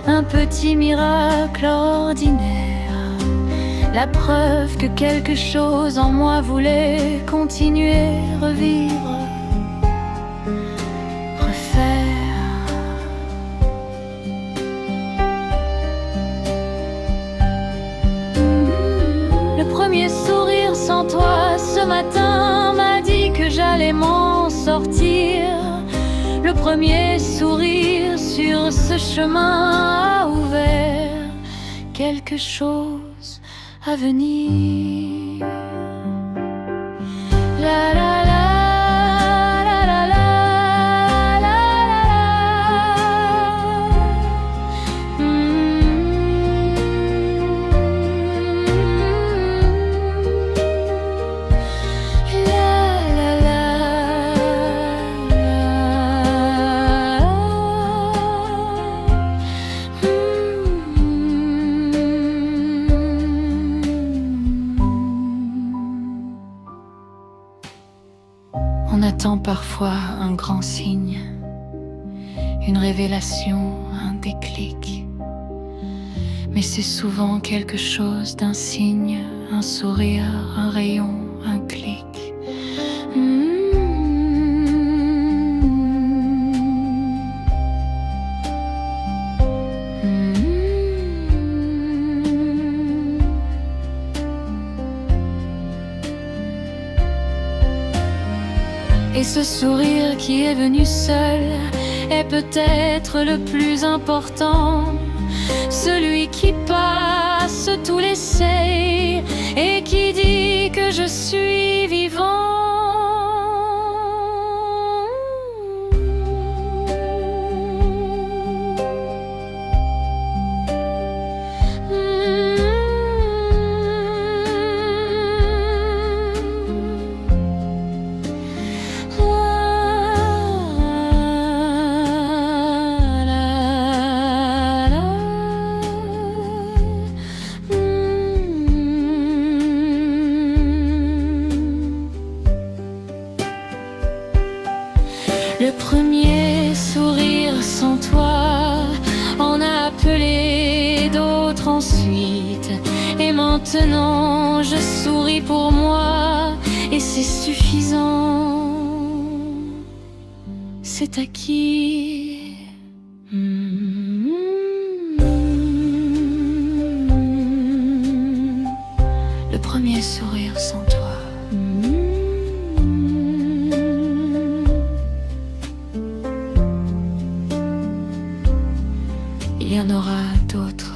un petit miracle ordinaire, la preuve que quelque chose en moi voulait continuer, revivre, refaire. Le premier sourire sans toi ce matin m'a dit que j'allais m'en sortir. Le premier sourire sur ce chemin a ouvert quelque chose à venir. La la la. On attend parfois un grand signe, une révélation, un déclic. Mais c'est souvent quelque chose d'un signe, un sourire, un rayon, un clic. Et ce sourire qui est venu seul est peut-être le plus important, celui qui passe tous les seuils et qui dit que je suis vivant. Le premier sourire sans toi en a appelé d'autres ensuite. Et maintenant je souris pour moi et c'est suffisant. C'est acquis. Le premier sourire sans toi. Il y en aura d'autres.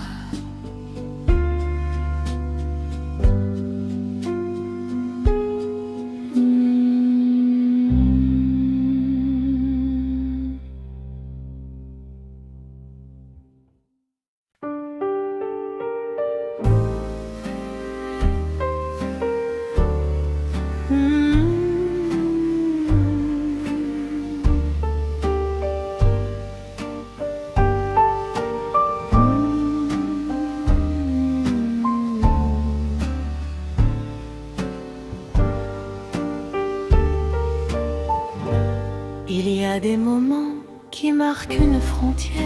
Il y a des moments qui marquent une frontière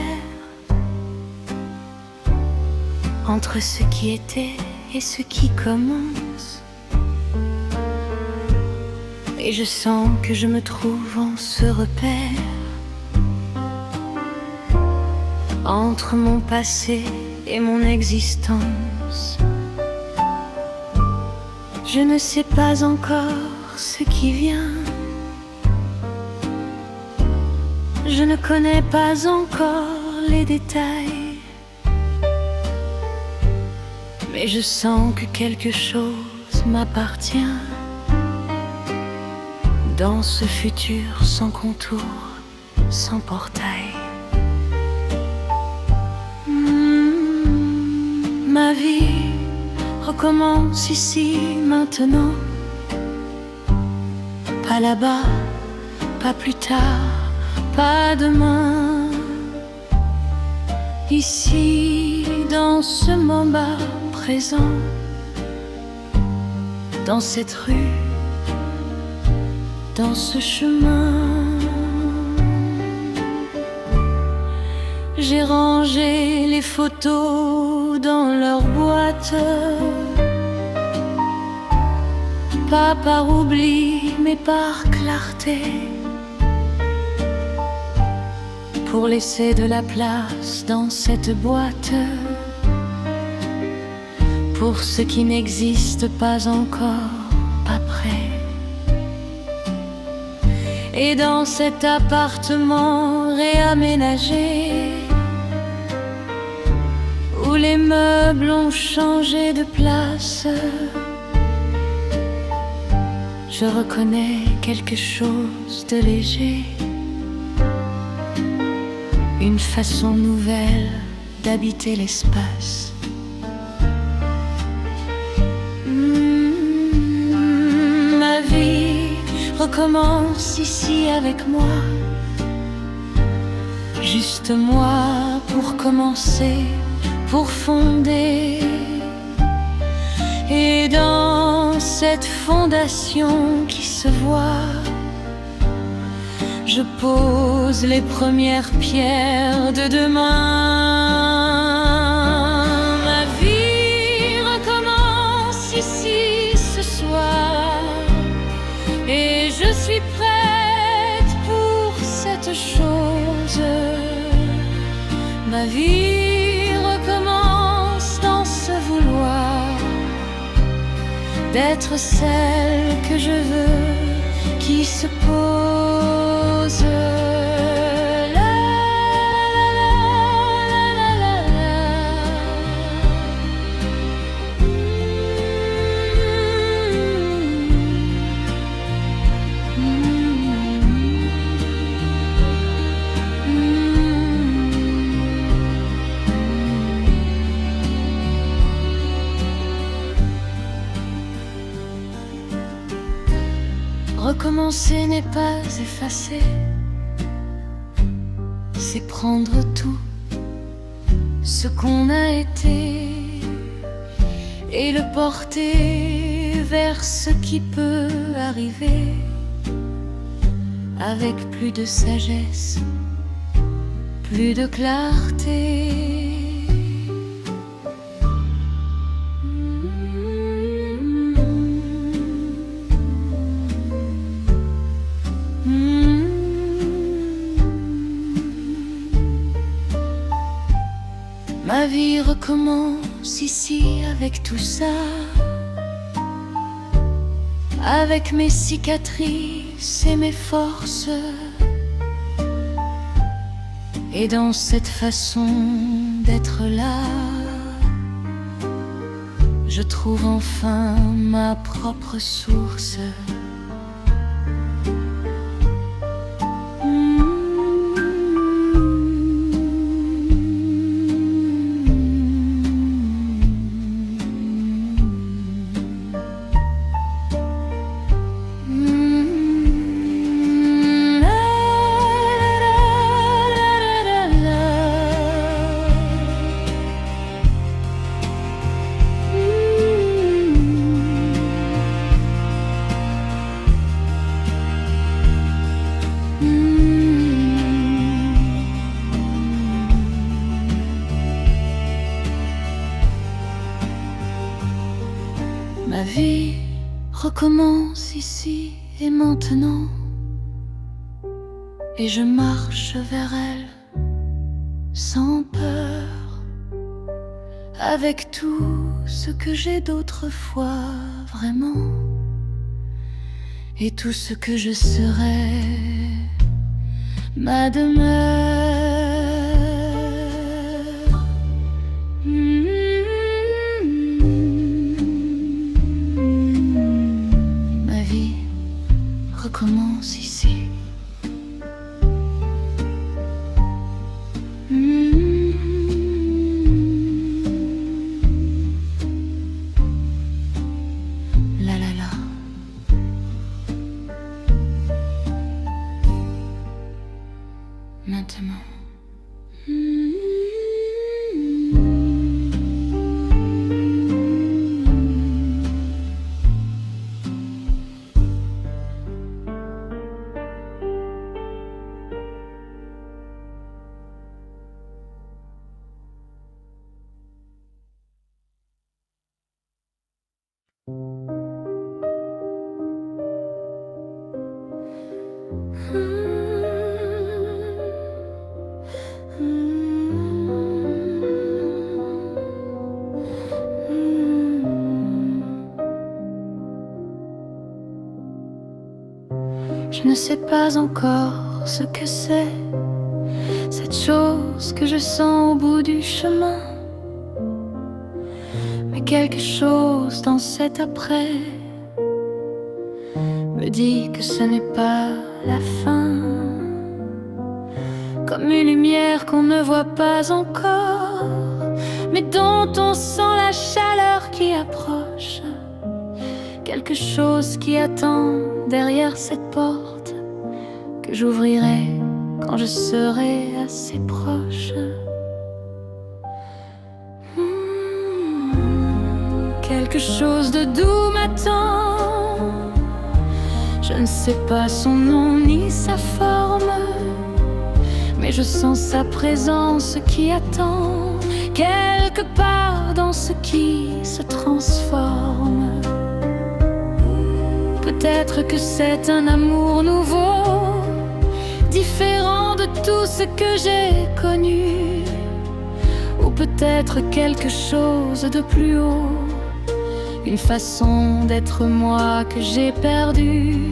entre ce qui était et ce qui commence. Et je sens que je me trouve en ce repère entre mon passé et mon existence. Je ne sais pas encore ce qui vient. Je ne connais pas encore les détails, mais je sens que quelque chose m'appartient dans ce futur sans contour, sans portail. Ma vie recommence ici, maintenant. Pas là-bas, pas plus tard, pas demain. Ici, dans ce moment présent, dans cette rue, dans ce chemin. J'ai rangé les photos dans leur boîte, pas par oubli, mais par clarté, pour laisser de la place dans cette boîte pour ce qui n'existe pas encore, pas prêt. Et dans cet appartement réaménagé, où les meubles ont changé de place, je reconnais quelque chose de léger, une façon nouvelle d'habiter l'espace. Ma vie recommence ici avec moi, juste moi pour commencer, pour fonder. Et dans cette fondation qui se voit, je pose les premières pierres de demain. Ma vie recommence ici ce soir, et je suis prête pour cette chose. Ma vie recommence dans ce vouloir d'être celle que je veux, qui se pose. Recommencer n'est pas effacer, c'est prendre tout ce qu'on a été et le porter vers ce qui peut arriver, avec plus de sagesse, plus de clarté. Ma vie recommence ici avec tout ça, avec mes cicatrices et mes forces. Et dans cette façon d'être là, je trouve enfin ma propre source. Ma vie recommence ici et maintenant, et je marche vers elle sans peur, avec tout ce que j'ai d'autrefois vraiment, et tout ce que je serai, ma demeure. Recommence ici. La la la. Maintenant. Je ne sais pas encore ce que c'est, cette chose que je sens au bout du chemin. Mais quelque chose dans cet après me dit que ce n'est pas la fin. Comme une lumière qu'on ne voit pas encore, mais dont on sent la chaleur qui approche. Quelque chose qui attend derrière cette porte, que j'ouvrirai quand je serai assez proche. Quelque chose de doux m'attend. Je ne sais pas son nom ni sa forme, mais je sens sa présence qui attend quelque part dans ce qui se transforme. Peut-être que c'est un amour nouveau, différent de tout ce que j'ai connu, ou peut-être quelque chose de plus haut, une façon d'être moi que j'ai perdue.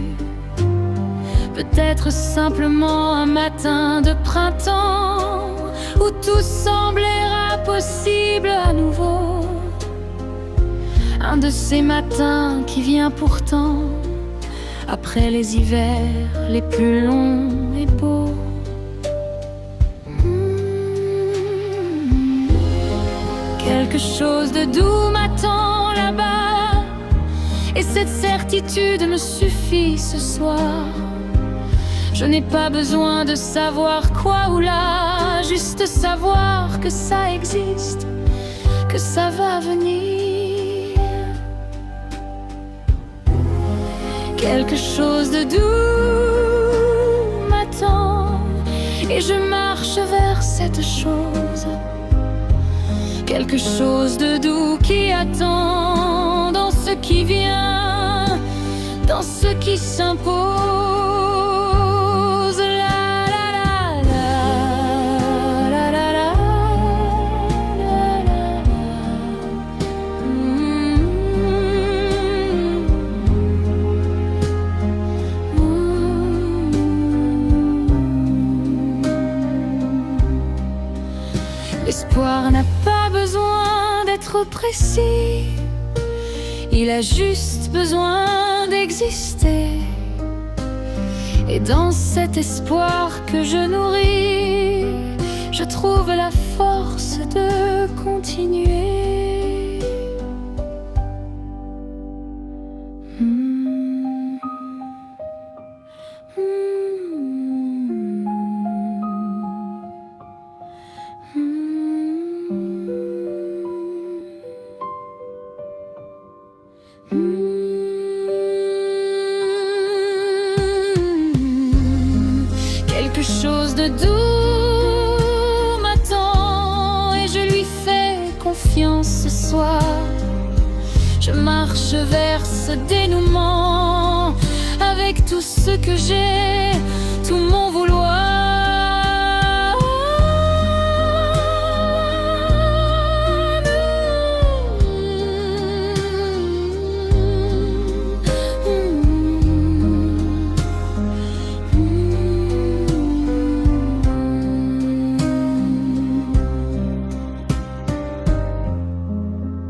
peut-être simplement un matin de printemps où tout semblera possible à nouveau. Un de ces matins qui vient pourtant après les hivers les plus longs et beaux. Quelque chose de doux m'attend là-bas, et cette certitude me suffit ce soir. Je n'ai pas besoin de savoir quoi ou là, juste savoir que ça existe, que ça va venir. Quelque chose de doux m'attend, et je marche vers cette chose. Quelque chose de doux qui attend dans ce qui vient, dans ce qui s'impose. La la la la la la la la. L'espoir n'a pas besoin d'être précis, il a juste besoin d'exister. Et dans cet espoir que je nourris, je trouve la force de continuer. Quelque chose de doux m'attend, et je lui fais confiance ce soir. Je marche vers ce dénouement avec tout ce que j'ai, tout mon vouloir.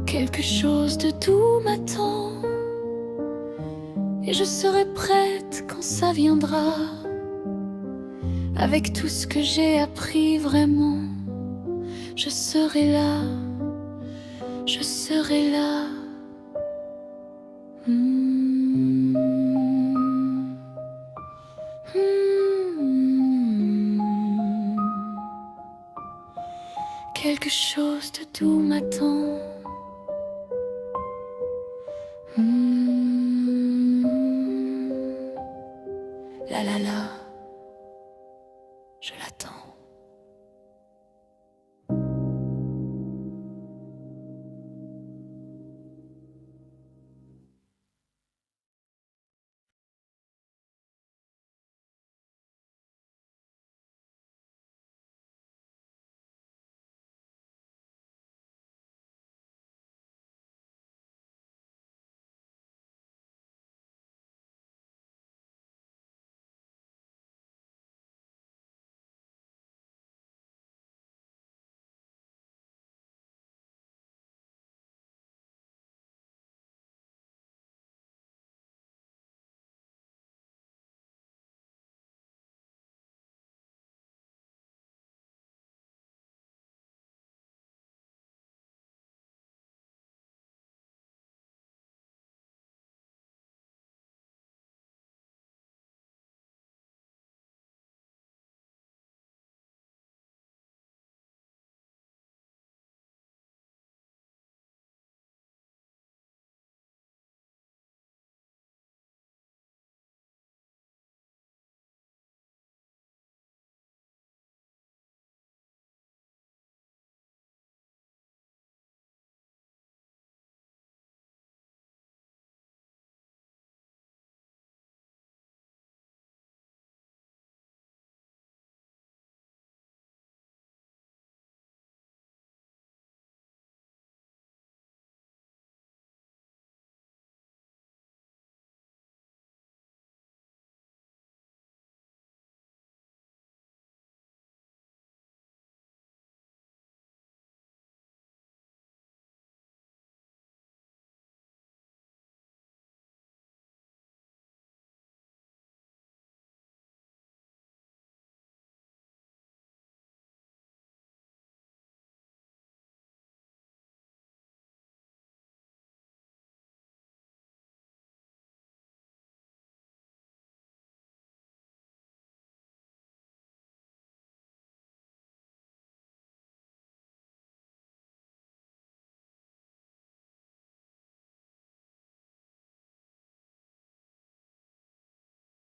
Quelque chose de doux m'attend, et je serai prête quand ça viendra. Avec tout ce que j'ai appris vraiment, je serai là, je serai là. Quelque chose de doux m'attend. La la la, je l'attends.